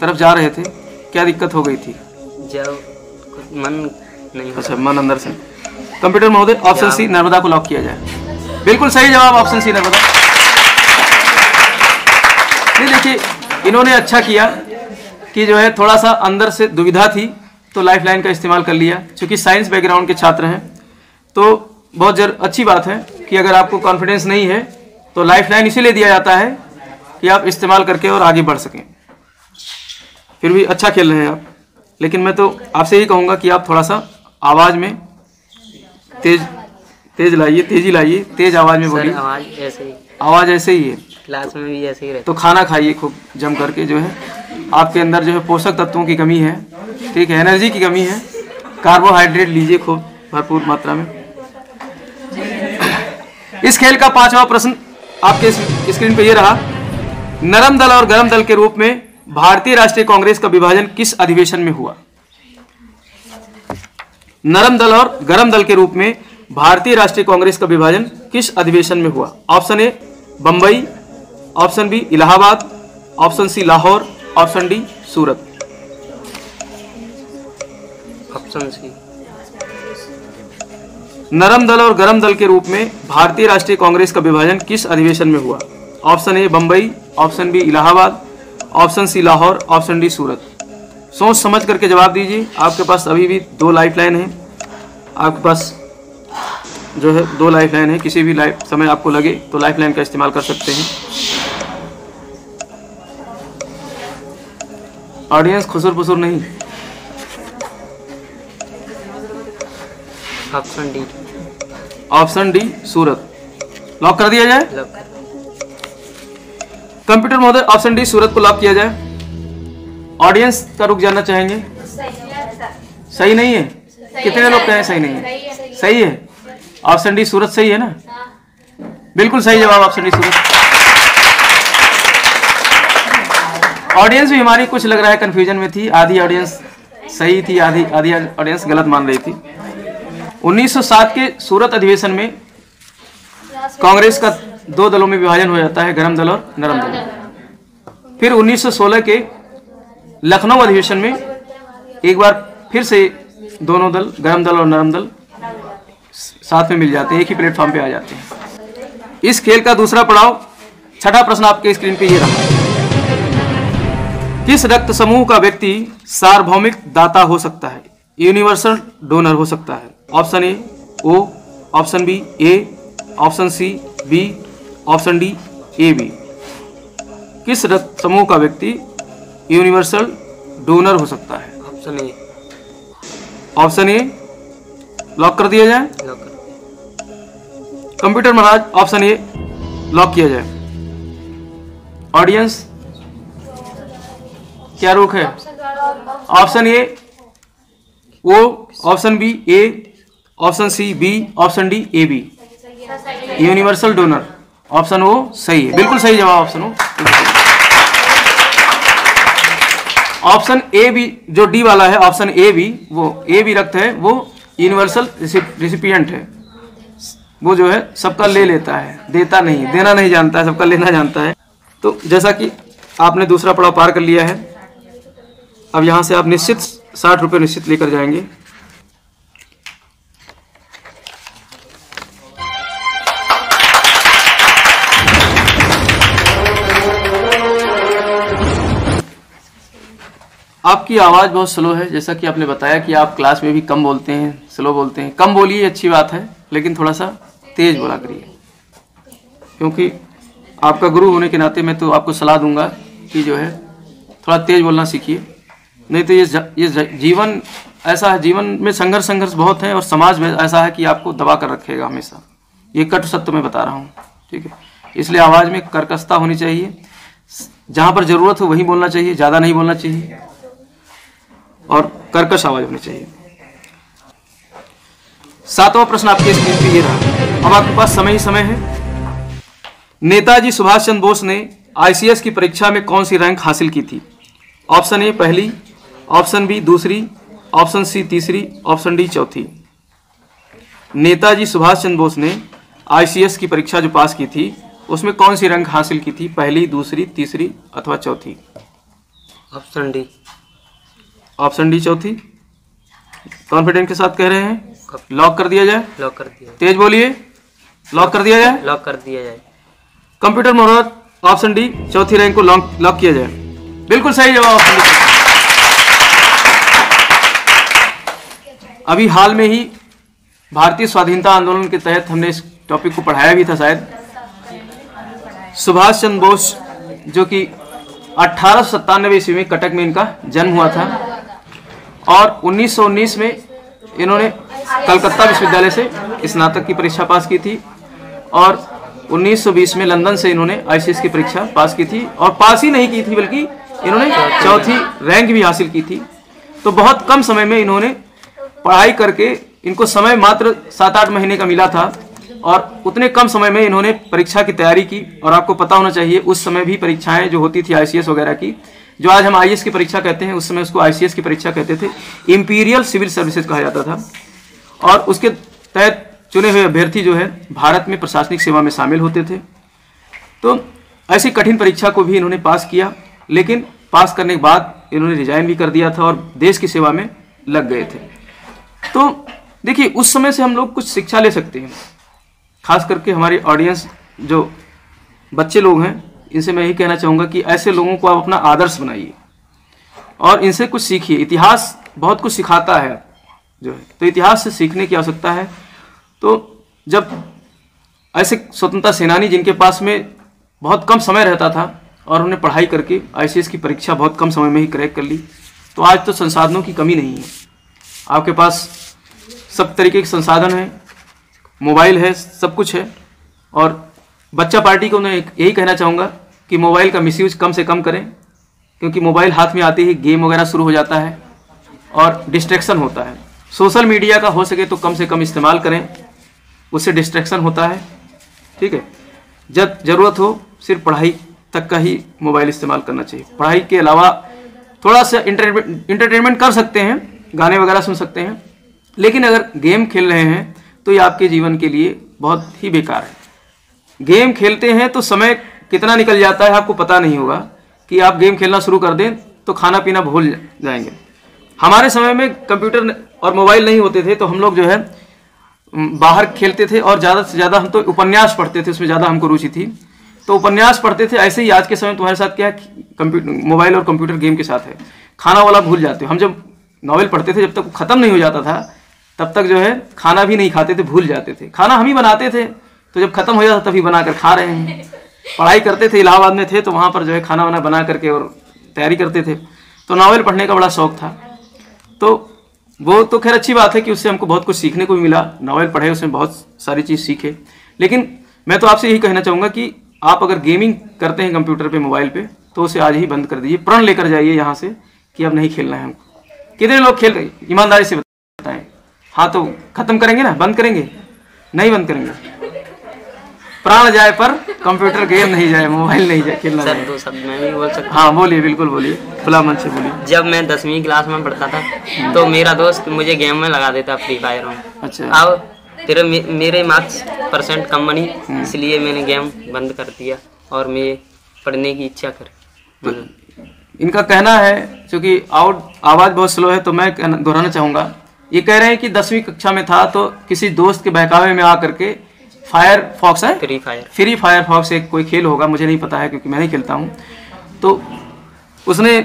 तरफ जा रहे थे, क्या दिक्कत हो गई थी? जब मन नहीं। अच्छा, मन अंदर से। कंप्यूटर महोदय, ऑप्शन सी नर्मदा को लॉक किया जाए। बिल्कुल सही जवाब, ऑप्शन सी नर्मदा। नहीं, देखिए, इन्होंने अच्छा किया कि जो है थोड़ा सा अंदर से दुविधा थी तो लाइफलाइन का इस्तेमाल कर लिया। क्योंकि साइंस बैकग्राउंड के छात्र हैं तो बहुत अच्छी बात है कि अगर आपको कॉन्फिडेंस नहीं है तो लाइफलाइन इसीलिए दिया जाता है कि आप इस्तेमाल करके और आगे बढ़ सकें। फिर भी अच्छा खेल रहे हैं आप, लेकिन मैं तो आपसे यही कहूँगा कि आप थोड़ा सा आवाज़ में तेज लाइए, तेजी लाइए, तेज आवाज़ में बोलिए। आवाज़ ऐसे ही है, क्लास में भी ऐसे ही रहता। तो खाना खाइए खूब जम करके। जो है आपके अंदर जो है पोषक तत्वों की कमी है, ठीक है, एनर्जी की कमी है। कार्बोहाइड्रेट लीजिए खूब भरपूर मात्रा में। इस खेल का 5वां प्रश्न आपके स्क्रीन पे ये रहा। नरम दल और गरम दल के रूप में भारतीय राष्ट्रीय कांग्रेस का विभाजन किस अधिवेशन में हुआ? नरम दल और गरम दल के रूप में भारतीय राष्ट्रीय कांग्रेस का विभाजन किस अधिवेशन में हुआ? Option A Bombay, option B Allahabad, option C Lahore, option D Surat. Option C. नरम दल और गरम दल के रूप में भारतीय राष्ट्रीय कांग्रेस का विभाजन किस अधिवेशन में हुआ? Option A Bombay, option B Allahabad, option C Lahore, option D Surat. सोच समझ करके जवाब दीजिए। आपके पास अभी भी 2 लाइफ लाइन है, आपके पास जो है 2 लाइफ लाइन है। किसी भी समय आपको लगे तो लाइफ लाइन का इस्तेमाल कर सकते हैं। ऑडियंस खुसुर फुसुर नहीं। Option D. ऑप्शन डी सूरत लॉक कर दिया जाए। लॉक। कंप्यूटर महोदय ऑप्शन डी सूरत को लॉक किया जाए। ऑडियंस का रुख जानना चाहेंगे। सही नहीं है? कितने लोग कहें सही नहीं है? सही है। ऑप्शन डी सूरत सही है ना? बिल्कुल सही जवाब ऑप्शन डी सूरत। ऑडियंस भी हमारी कुछ लग रहा है कंफ्यूजन में थी। आधी ऑडियंस सही थी, आधी ऑडियंस गलत मान रही थी। 1907 के सूरत अधिवेशन में कांग्रेस का 2 दलों में विभाजन हो जाता है, गरम दल और नरम दल। फिर 1916 के लखनऊ अधिवेशन में एक बार फिर से दोनों दल, गरम दल और नरम दल, साथ में मिल जाते हैं, एक ही प्लेटफॉर्म पे आ जाते हैं। इस खेल का दूसरा पड़ाव, छठा प्रश्न आपके स्क्रीन पे ये रहा। किस रक्त समूह का व्यक्ति सार्वभौमिक दाता हो सकता है? यूनिवर्सल डोनर हो सकता है। Option A O, option B A, option C B, option D A B. किस रक्त समूह का व्यक्ति यूनिवर्सल डोनर हो सकता है? Option A. Option A lock कर दिया जाए। लॉक कर। कंप्यूटर महाराज ऑप्शन ए लॉक किया जाए। ऑडियंस क्या रुख है? Option A O, option B A, option C B, option D A B. Universal donor option O सही है, बिल्कुल सही जवाब option O. Option A B जो डी वाला है, ऑप्शन ए बी, वो ए बी रक्त है, वो यूनिवर्सल रिसिपिएंट है। वो जो है सबका ले लेता है, देता नहीं, देना नहीं जानता है, सबका लेना जानता है। तो जैसा कि आपने दूसरा पड़ाव पार कर लिया है, अब यहां से आप निश्चित 60 रुपये निश्चित लेकर जाएंगे। आपकी आवाज़ बहुत स्लो है, जैसा कि आपने बताया कि आप क्लास में भी कम बोलते हैं, स्लो बोलते हैं। कम बोलिए, अच्छी बात है, लेकिन थोड़ा सा तेज बोला करिए, क्योंकि आपका गुरु होने के नाते मैं तो आपको सलाह दूंगा कि जो है थोड़ा तेज बोलना सीखिए। नहीं तो ये जीवन ऐसा है, जीवन में संघर्ष बहुत है और समाज में ऐसा है कि आपको दबा कर रखेगा हमेशा। ये कटु सत्य मैं बता रहा हूँ, ठीक है। इसलिए आवाज़ में कर्कशता होनी चाहिए, जहाँ पर ज़रूरत हो वहीं बोलना चाहिए, ज़्यादा नहीं बोलना चाहिए, और कर्कश आवाज होनी चाहिए। 7वां प्रश्न आपके स्क्रीन पे ये रहा। अब आपके पास समय ही समय है। नेताजी सुभाष चंद्र बोस ने आईसीएस की परीक्षा में कौन सी रैंक हासिल की थी? ऑप्शन ए पहली, ऑप्शन बी दूसरी, ऑप्शन सी तीसरी, ऑप्शन डी चौथी। नेताजी सुभाष चंद्र बोस ने आईसीएस की परीक्षा जो पास की थी उसमें कौन सी रैंक हासिल की थी? पहली, दूसरी, तीसरी अथवा चौथी? Option D. ऑप्शन डी चौथी कॉन्फिडेंट के साथ कह रहे हैं? लॉक कर दिया जाए। लॉक कर दिया। तेज बोलिए। लॉक कर दिया जाए। लॉक कर दिया जाए। कंप्यूटर महाराज ऑप्शन डी चौथी रैंक को लॉक किया जाए। बिल्कुल सही जवाब ऑप्शन डी। अभी हाल में ही भारतीय स्वाधीनता आंदोलन के तहत हमने इस टॉपिक को पढ़ाया भी था शायद। सुभाष चंद्र बोस जो कि 1897 ईस्वी में कटक में इनका जन्म हुआ था और 1919 में इन्होंने कलकत्ता विश्वविद्यालय से स्नातक की परीक्षा पास की थी और 1920 में लंदन से इन्होंने आईसीएस की परीक्षा पास की थी और पास ही नहीं की थी बल्कि इन्होंने चौथी रैंक भी हासिल की थी। तो बहुत कम समय में इन्होंने पढ़ाई करके, इनको समय मात्र 7-8 महीने का मिला था और उतने कम समय में इन्होंने परीक्षा की तैयारी की। और आपको पता होना चाहिए उस समय भी परीक्षाएं जो होती थी आईसीएस वगैरह की, जो आज हम आईएएस की परीक्षा कहते हैं, उस समय उसको आईसीएस की परीक्षा कहते थे। इंपीरियल सिविल सर्विसेज कहा जाता था और उसके तहत चुने हुए अभ्यर्थी जो है भारत में प्रशासनिक सेवा में शामिल होते थे। तो ऐसी कठिन परीक्षा को भी इन्होंने पास किया, लेकिन पास करने के बाद इन्होंने रिजाइन भी कर दिया था और देश की सेवा में लग गए थे। तो देखिए उस समय से हम लोग कुछ शिक्षा ले सकते हैं। खास करके हमारी ऑडियंस जो बच्चे लोग हैं, इनसे मैं यही कहना चाहूँगा कि ऐसे लोगों को आप अपना आदर्श बनाइए और इनसे कुछ सीखिए। इतिहास बहुत कुछ सिखाता है जो है, तो इतिहास से सीखने की आवश्यकता है। तो जब ऐसे स्वतंत्रता सेनानी जिनके पास में बहुत कम समय रहता था और उन्होंने पढ़ाई करके ICS की परीक्षा बहुत कम समय में ही क्रैक कर ली, तो आज तो संसाधनों की कमी नहीं है। आपके पास सब तरीके के संसाधन हैं, मोबाइल है, सब कुछ है। और बच्चा पार्टी को मैं यही कहना चाहूँगा कि मोबाइल का मिसयूज कम से कम करें, क्योंकि मोबाइल हाथ में आते ही गेम वगैरह शुरू हो जाता है और डिस्ट्रैक्शन होता है। सोशल मीडिया का हो सके तो कम से कम इस्तेमाल करें, उससे डिस्ट्रैक्शन होता है। ठीक है, जब ज़रूरत हो सिर्फ पढ़ाई तक का ही मोबाइल इस्तेमाल करना चाहिए। पढ़ाई के अलावा थोड़ा सा इंटरटेनमेंट कर सकते हैं, गाने वगैरह सुन सकते हैं, लेकिन अगर गेम खेल रहे हैं तो ये आपके जीवन के लिए बहुत ही बेकार है। गेम खेलते हैं तो समय कितना निकल जाता है आपको पता नहीं होगा कि आप गेम खेलना शुरू कर दें तो खाना पीना भूल जाएंगे। हमारे समय में कंप्यूटर और मोबाइल नहीं होते थे, तो हम लोग जो है बाहर खेलते थे और ज़्यादा से ज़्यादा हम तो उपन्यास पढ़ते थे, उसमें ज़्यादा हमको रुचि थी, तो उपन्यास पढ़ते थे। ऐसे ही आज के समय तुम्हारे साथ क्या है, मोबाइल और कंप्यूटर गेम के साथ है, खाना वाला भूल जाते हो। हम जब नॉवेल पढ़ते थे, जब तक ख़त्म नहीं हो जाता था तब तक जो है खाना भी नहीं खाते थे, भूल जाते थे। खाना हम ही बनाते थे, तो जब खत्म हो जाता तभी बनाकर खा रहे हैं। पढ़ाई करते थे, इलाहाबाद में थे, तो वहाँ पर जो है खाना वाना बना करके और तैयारी करते थे। तो नॉवेल पढ़ने का बड़ा शौक था। तो वो तो खैर अच्छी बात है कि उससे हमको बहुत कुछ सीखने को भी मिला। नॉवेल पढ़े, उसमें बहुत सारी चीज़ सीखे। लेकिन मैं तो आपसे यही कहना चाहूँगा कि आप अगर गेमिंग करते हैं कंप्यूटर पे, मोबाइल पे, तो उसे आज ही बंद कर दीजिए। प्रण लेकर जाइए यहाँ से कि अब नहीं खेलना है हमको। कितने लोग खेल रहे, ईमानदारी से बताएं। हाँ, तो खत्म करेंगे ना, बंद करेंगे? नहीं बंद करेंगे। प्राण जाए पर कंप्यूटर गेम नहीं जाए, मोबाइल नहीं जाए, खेलना सर 2 शब्द मैं भी बोल सकता हूँ? हाँ बोलिए, बिल्कुल बोलिए, खुला मन से बोलिए। जब मैं 10वीं क्लास में पढ़ता था तो मेरा दोस्त मुझे गेम में लगा देता, फ्री फायर में। अच्छा। अब तेरे मेरे मार्क्स % कम बनी, इसलिए मैंने गेम बंद कर दिया और मैं पढ़ने की इच्छा कर। इनका कहना है, क्योंकि आवाज़ बहुत स्लो है, तो मैं दोहराना चाहूँगा। ये कह रहे हैं कि 10वीं कक्षा में था तो किसी दोस्त के बहकावे में आकर के फायरफॉक्स है, फ्री फायरफॉक्स एक कोई खेल होगा, मुझे नहीं पता है क्योंकि मैं नहीं खेलता हूँ। तो उसने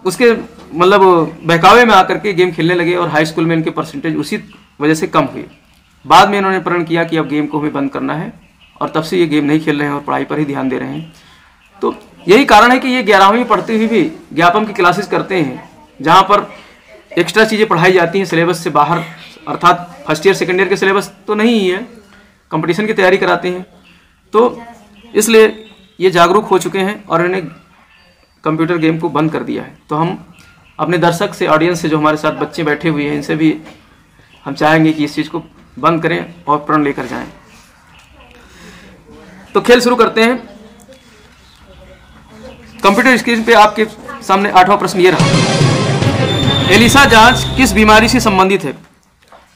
उसके बहकावे में आकर के गेम खेलने लगे और हाई स्कूल में इनके परसेंटेज उसी वजह से कम हुए। बाद में इन्होंने प्रण किया कि अब गेम को हमें बंद करना है, और तब से ये गेम नहीं खेल रहे हैं और पढ़ाई पर ही ध्यान दे रहे हैं। तो यही कारण है कि ये 11वीं पढ़ते हुए भी ज्ञापन की क्लासेस करते हैं, जहाँ पर एक्स्ट्रा चीज़ें पढ़ाई जाती हैं सिलेबस से बाहर, अर्थात फर्स्ट ईयर सेकेंड ईयर के सिलेबस तो नहीं ही है, कंपटीशन की तैयारी कराते हैं। तो इसलिए ये जागरूक हो चुके हैं और इन्हें कंप्यूटर गेम को बंद कर दिया है। तो हम अपने दर्शक से, ऑडियंस से, जो हमारे साथ बच्चे बैठे हुए हैं, इनसे भी हम चाहेंगे कि इस चीज़ को बंद करें और प्रण लेकर जाएं। तो खेल शुरू करते हैं। कंप्यूटर स्क्रीन पे आपके सामने 8वां प्रश्न ये रहा। एलिसा जांच किस बीमारी से संबंधित है?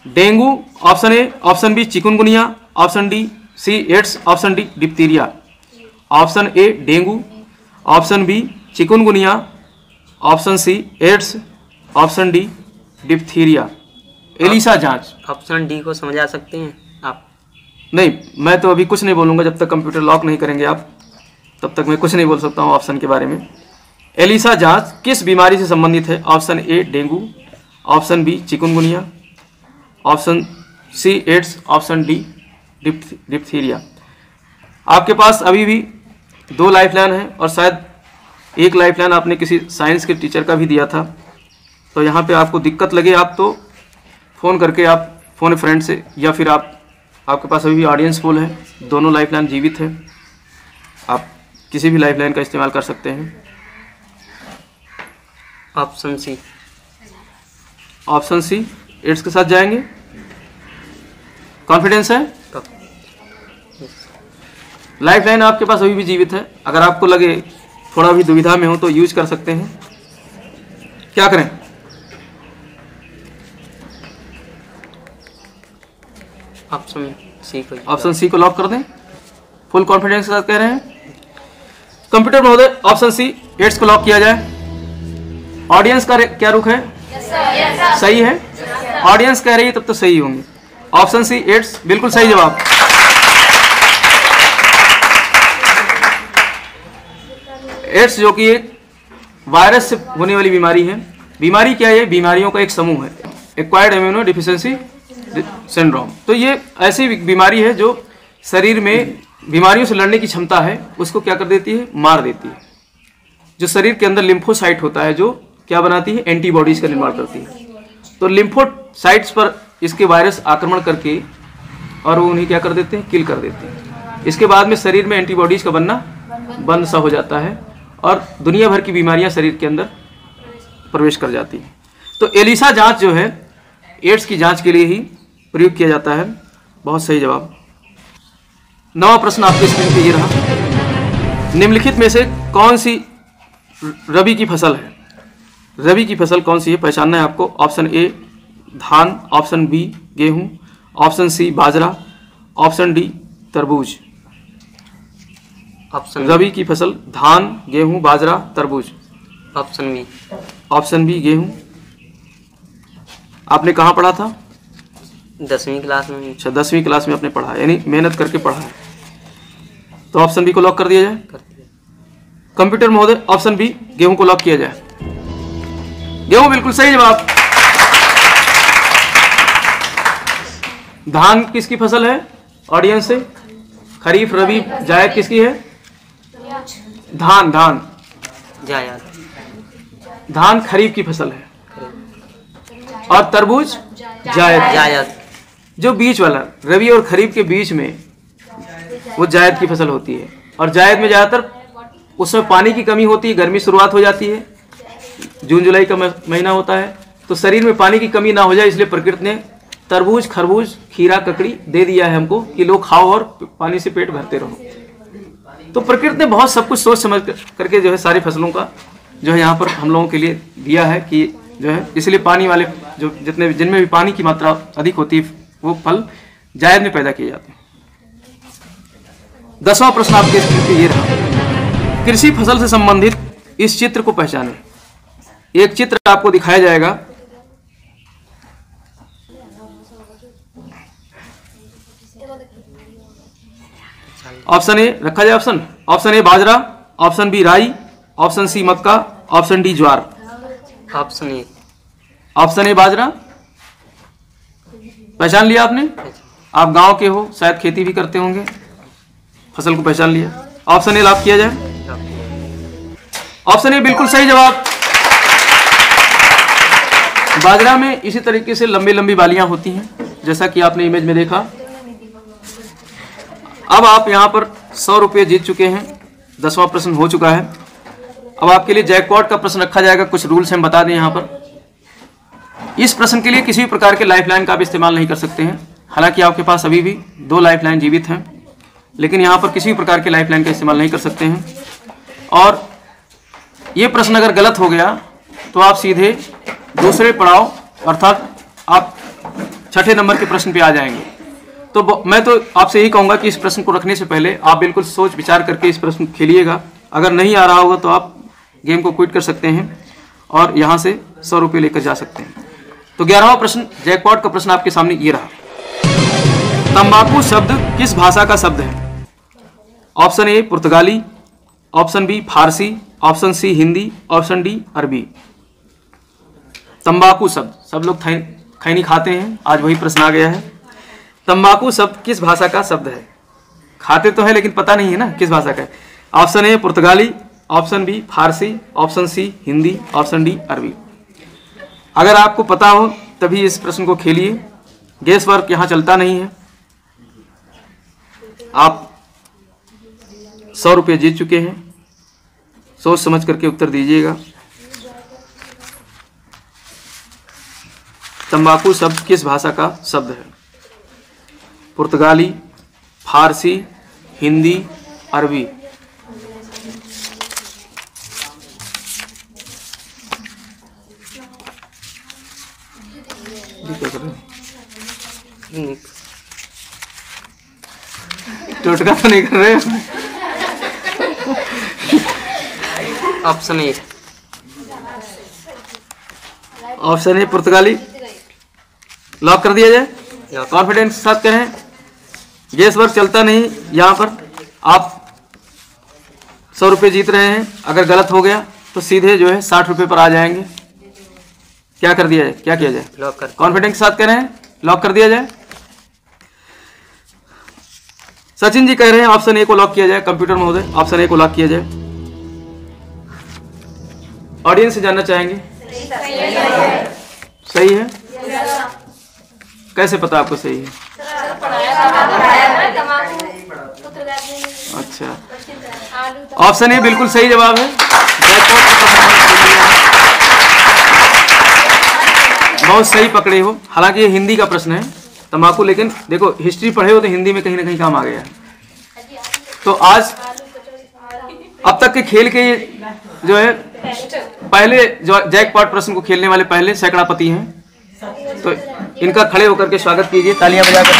Dengue, option A, option B chikungunya, option C AIDS, option D diphtheria. Option A dengue, option B chikungunya, option C AIDS, option D diphtheria. ELISA जांच। ऑप्शन डी को समझा सकते हैं आप? नहीं, मैं तो अभी कुछ नहीं बोलूँगा जब तक कंप्यूटर लॉक नहीं करेंगे आप, तब तक मैं कुछ नहीं बोल सकता हूँ ऑप्शन के बारे में। एलिसा जांच किस बीमारी से संबंधित है? Option A dengue, option B chikungunya, option C AIDS, option D diphtheria. आपके पास अभी भी 2 लाइफलाइन है और शायद एक लाइफलाइन आपने किसी साइंस के टीचर का भी दिया था। तो यहाँ पे आपको दिक्कत लगे आप तो फ़ोन करके आप फ़ोन फ्रेंड से, या फिर आपके पास अभी भी ऑडियंस पोल है, दोनों लाइफलाइन जीवित है, आप किसी भी लाइफलाइन का इस्तेमाल कर सकते हैं। Option C. Option C AIDS के साथ जाएंगे? कॉन्फिडेंस है? लाइफलाइन आपके पास अभी भी जीवित है। अगर आपको लगे थोड़ा भी दुविधा में हो तो यूज कर सकते हैं। क्या करें? ऑप्शन सी को लॉक कर दें? फुल कॉन्फिडेंस के साथ कह रहे हैं कंप्यूटर महोदय, ऑप्शन सी एड्स को लॉक किया जाए। ऑडियंस का क्या रुख है? सही है। ऑडियंस कह रही है तब तो सही होंगे। ऑप्शन सी एड्स बिल्कुल सही जवाब। एड्स जो कि एक वायरस से होने वाली बीमारी है। बीमारी क्या है? बीमारियों का एक समूह है, एक्वायर्ड इम्यूनो डिफिशिएंसी सिंड्रोम। तो ये ऐसी बीमारी है जो शरीर में बीमारियों से लड़ने की क्षमता है उसको क्या कर देती है? मार देती है। जो शरीर के अंदर लिम्फोसाइट होता है जो क्या बनाती है? एंटीबॉडीज का निर्माण करती है। तो लिम्फोसाइट्स पर इसके वायरस आक्रमण करके और वो उन्हें क्या कर देते हैं? किल कर देते हैं। इसके बाद में शरीर में एंटीबॉडीज का बनना बंद सा हो जाता है और दुनिया भर की बीमारियां शरीर के अंदर प्रवेश कर जाती हैं। तो एलिसा जांच जो है एड्स की जांच के लिए ही प्रयोग किया जाता है। बहुत सही जवाब। 9वां प्रश्न आपके स्क्रीन पे ये रहा। निम्नलिखित में से कौन सी रबी की फसल है? रबी की फसल कौन सी है? पहचानना है आपको। ऑप्शन ए धान, ऑप्शन बी गेहूं, ऑप्शन सी बाजरा, ऑप्शन डी तरबूज। ऑप्शन रबी की फसल धान, गेहूं, बाजरा, तरबूज। Option B. ऑप्शन बी गेहूं। आपने कहाँ पढ़ा था? 10वीं क्लास में। अच्छा 10वीं क्लास में आपने पढ़ा, यानी मेहनत करके पढ़ा है। तो ऑप्शन बी को लॉक कर दिया जाए। कंप्यूटर महोदय ऑप्शन बी गेहूं को लॉक किया जाए। गेहूं बिल्कुल सही जवाब। धान किसकी फसल है ऑडियंस से? खरीफ, रबी, जायद किसकी है? धान। धान जायद। धान खरीफ की फसल है और तरबूज जायद। जो बीच वाला रबी और खरीफ के बीच में वो जायद की फसल होती है। और जायद में ज्यादातर उसमें पानी की कमी होती है, गर्मी शुरुआत हो जाती है, जून जुलाई का महीना होता है, तो शरीर में पानी की कमी ना हो जाए इसलिए प्रकृति ने तरबूज, खरबूज, खीरा, ककड़ी दे दिया है हमको कि लोग खाओ और पानी से पेट भरते रहो। तो प्रकृति ने बहुत सब कुछ सोच समझ करके जो है सारी फसलों का जो है यहाँ पर हम लोगों के लिए दिया है कि जो है, इसलिए पानी वाले जो जिनमें भी पानी की मात्रा अधिक होती है वो फल जायद में पैदा किए जाते हैं। 10वां प्रश्न आपके स्क्रीन पे ये रहा। कृषि फसल से संबंधित इस चित्र को पहचानें। एक चित्र आपको दिखाया जाएगा। ऑप्शन ए रखा जाए। ऑप्शन ए बाजरा, ऑप्शन बी राई, ऑप्शन सी मक्का, ऑप्शन डी ज्वार। Option A. ऑप्शन ए बाजरा पहचान लिया आपने? आप गांव के हो, शायद खेती भी करते होंगे, फसल को पहचान लिया। ऑप्शन ए लॉक किया जाए। ऑप्शन ए बिल्कुल सही जवाब। बाजरा में इसी तरीके से लंबी लंबी बालियां होती हैं जैसा कि आपने इमेज में देखा। अब आप यहां पर 100 रुपये जीत चुके हैं। 10वां प्रश्न हो चुका है। अब आपके लिए जैकपॉट का प्रश्न रखा जाएगा। कुछ रूल्स हम बता दें यहां पर। इस प्रश्न के लिए किसी भी प्रकार के लाइफलाइन का आप इस्तेमाल नहीं कर सकते हैं। हालांकि आपके पास अभी भी 2 लाइफलाइन जीवित हैं, लेकिन यहां पर किसी भी प्रकार के लाइफलाइन का इस्तेमाल नहीं कर सकते हैं। और ये प्रश्न अगर गलत हो गया तो आप सीधे दूसरे पड़ाव अर्थात आप 6ठे नंबर के प्रश्न पे आ जाएंगे। तो मैं तो आपसे यही कहूंगा कि इस प्रश्न को रखने से पहले आप बिल्कुल सोच विचार करके इस प्रश्न को खेलिएगा। अगर नहीं आ रहा होगा तो आप गेम को क्विट कर सकते हैं और यहाँ से 100 रुपये लेकर जा सकते हैं। तो 11वां प्रश्न जैकपॉट का प्रश्न आपके सामने ये रहा। तंबाकू शब्द किस भाषा का शब्द है? ऑप्शन ए पुर्तगाली, ऑप्शन बी फारसी, option C Hindi, option D अरबी। तंबाकू शब्द, सब लोग खैनी खाते हैं, आज वही प्रश्न आ गया है। तंबाकू शब्द किस भाषा का शब्द है? खाते तो है लेकिन पता नहीं है ना किस भाषा का है। ऑप्शन ए पुर्तगाली, ऑप्शन बी फारसी, option C Hindi, option D अरबी। अगर आपको पता हो तभी इस प्रश्न को खेलिए। गेस वर्क यहाँ चलता नहीं है। आप 100 रुपये जीत चुके हैं। सोच समझ करके उत्तर दीजिएगा। तंबाकू शब्द किस भाषा का शब्द है? पुर्तगाली, फारसी, हिंदी, अरबी। टोटका तो नहीं कर रहे? Option A. ऑप्शन ए पुर्तगाली। लॉक कर दिया जाए? लॉक। कॉन्फिडेंस के साथ कहें। गैस वर्क चलता नहीं यहाँ पर। आप 100 रुपये जीत रहे हैं, अगर गलत हो गया तो सीधे जो है 60 रुपये पर आ जाएंगे। क्या कर दिया जाए, क्या किया जाए? लॉक कर। कॉन्फिडेंस के साथ कह रहे हैं लॉक कर दिया जाए। सचिन जी कह रहे हैं ऑप्शन ए को लॉक किया जाए। कंप्यूटर महोदय ऑप्शन ए को लॉक किया जाए। ऑडियंस से जानना चाहेंगे सही है? कैसे पता आपको सही है? अच्छा, ऑप्शन ए बिल्कुल सही जवाब है। बहुत सही पकड़े हो। हालांकि ये हिंदी का प्रश्न है तंबाकू, लेकिन देखो हिस्ट्री पढ़े हो तो हिंदी में कहीं ना कहीं काम आ गया है। तो आज अब तक के खेल के जो है पहले जो जैकपॉट प्रश्न को खेलने वाले पहले सैकड़ापति हैं, तो इनका खड़े होकर के स्वागत कीजिए तालियां बजाकर।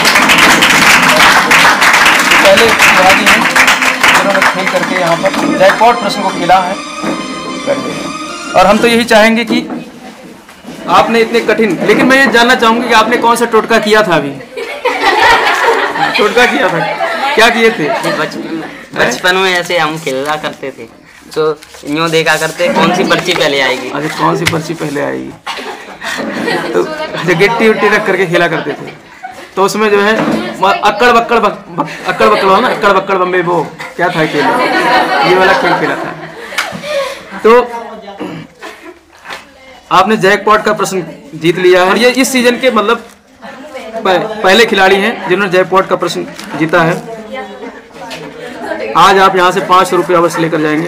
पहले खिलाड़ी हैं जिन्होंने खेल करके यहाँ पर जैकपॉट प्रश्न को खेला है। और हम तो यही चाहेंगे कि आपने इतने कठिन, लेकिन मैं ये जानना चाहूंगी कि आपने कौन सा टोटका किया था? अभी टोटका किया था, क्या किए थे? बचपन में ऐसे हम खेला करते थे, तो यूँ देखा करते कौन सी पर्ची पहले आएगी। अच्छा, कौन सी पर्ची पहले आएगी? तो गिट्टी उट्टी रख करके खेला करते थे। तो उसमें जो है अक्कड़ बक्कड़ हो ना, अक्कड़ बक्कड़ बम्बे, वो क्या था खेल, ये वाला खेल खेला था। तो आपने जैकपॉट का प्रश्न जीत लिया है। और ये इस सीजन के मतलब पहले खिलाड़ी हैं जिन्होंने जैकपॉट का प्रश्न जीता है। आज आप यहाँ से 500 रुपये अवश्य लेकर जाएंगे।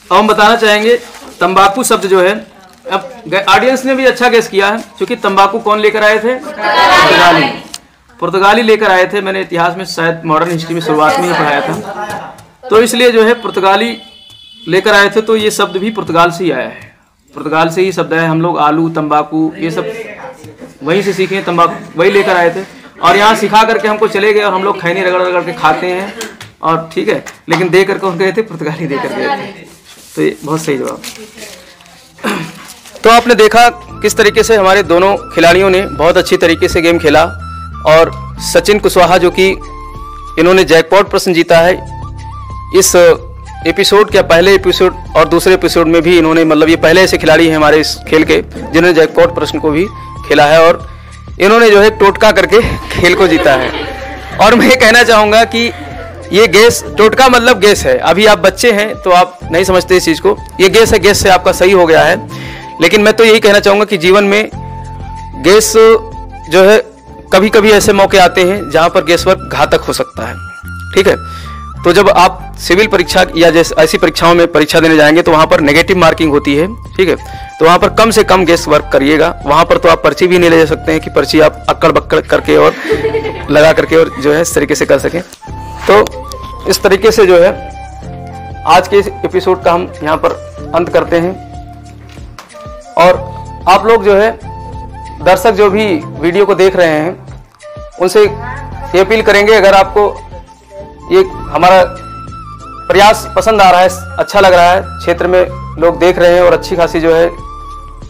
अब हम बताना चाहेंगे तंबाकू शब्द जो है, अब ऑडियंस ने भी अच्छा गेस किया है, क्योंकि तंबाकू कौन लेकर आए थे? पुर्तगाली लेकर आए थे। मैंने इतिहास में शायद मॉडर्न हिस्ट्री में शुरुआत में ही पढ़ाया था, तो इसलिए जो है पुर्तगाली लेकर आए थे। तो ये शब्द भी पुर्तगाल से ही आया है, पुर्तगाल से ही शब्द है। हम लोग आलू, तंबाकू ये सब वहीं से सीखे, तंबाकू वही लेकर आए थे और यहाँ सिखा करके हमको चले गए और हम लोग खैनी रगड़ रगड़ के खाते हैं और ठीक है, लेकिन दे करके गए थे, पुर्तगाली देकर गए थे। तो ये बहुत सही जवाब। तो आपने देखा किस तरीके से हमारे दोनों खिलाड़ियों ने बहुत अच्छी तरीके से गेम खेला। और सचिन कुशवाहा जो कि इन्होंने जैकपॉट प्रश्न जीता है, इस एपिसोड के पहले एपिसोड और दूसरे एपिसोड में भी इन्होंने, मतलब ये पहले ऐसे खिलाड़ी हैं हमारे इस खेल के जिन्होंने जैकपॉट प्रश्न को भी खेला है और इन्होंने जो है टोटका करके खेल को जीता है। और मैं कहना चाहूँगा कि ये गैस, टोटका मतलब गैस है। अभी आप बच्चे हैं तो आप नहीं समझते इस चीज़ को, ये गैस है, गैस से आपका सही हो गया है। लेकिन मैं तो यही कहना चाहूँगा कि जीवन में गैस जो है कभी कभी ऐसे मौके आते हैं जहाँ पर गैस वर्क घातक हो सकता है, ठीक है। तो जब आप सिविल परीक्षा या जैसे ऐसी परीक्षाओं में परीक्षा देने जाएंगे तो वहाँ पर नेगेटिव मार्किंग होती है, ठीक है। तो वहाँ पर कम से कम गैस वर्क करिएगा। वहाँ पर तो आप पर्ची भी नहीं ले जा सकते हैं कि पर्ची आप अक्कड़ बक्कड़ करके और लगा करके और जो है इस तरीके से कर सकें। तो इस तरीके से जो है आज के इस एपिसोड का हम यहाँ पर अंत करते हैं। और आप लोग जो है दर्शक जो भी वीडियो को देख रहे हैं उनसे ये अपील करेंगे, अगर आपको ये हमारा प्रयास पसंद आ रहा है, अच्छा लग रहा है, क्षेत्र में लोग देख रहे हैं और अच्छी खासी जो है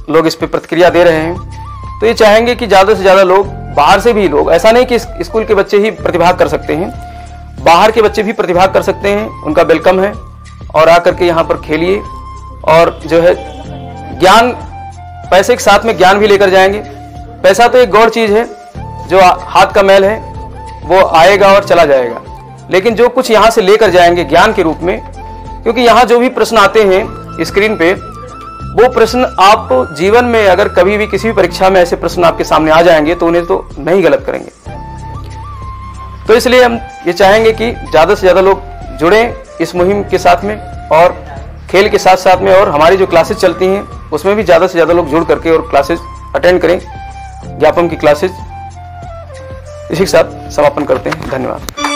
लोग इस पे प्रतिक्रिया दे रहे हैं, तो ये चाहेंगे कि ज़्यादा से ज़्यादा लोग, बाहर से भी लोग, ऐसा नहीं कि स्कूल के बच्चे ही प्रतिभाग कर सकते हैं, बाहर के बच्चे भी प्रतिभाग कर सकते हैं, उनका वेलकम है। और आकर के यहाँ पर खेलिए और जो है ज्ञान, पैसे के साथ में ज्ञान भी लेकर जाएंगे। पैसा तो एक गौर चीज़ है, जो हाथ का मैल है वो आएगा और चला जाएगा, लेकिन जो कुछ यहाँ से लेकर जाएंगे ज्ञान के रूप में, क्योंकि यहाँ जो भी प्रश्न आते हैं स्क्रीन पे, वो प्रश्न आप जीवन में अगर कभी भी किसी भी परीक्षा में ऐसे प्रश्न आपके सामने आ जाएंगे तो उन्हें तो नहीं गलत करेंगे। तो इसलिए हम ये चाहेंगे कि ज़्यादा से ज़्यादा लोग जुड़ें इस मुहिम के साथ में, और खेल के साथ साथ में, और हमारी जो क्लासेस चलती हैं उसमें भी ज़्यादा से ज़्यादा लोग जुड़ करके और क्लासेस अटेंड करें, व्यापम की क्लासेस। इसी के साथ समापन करते हैं। धन्यवाद।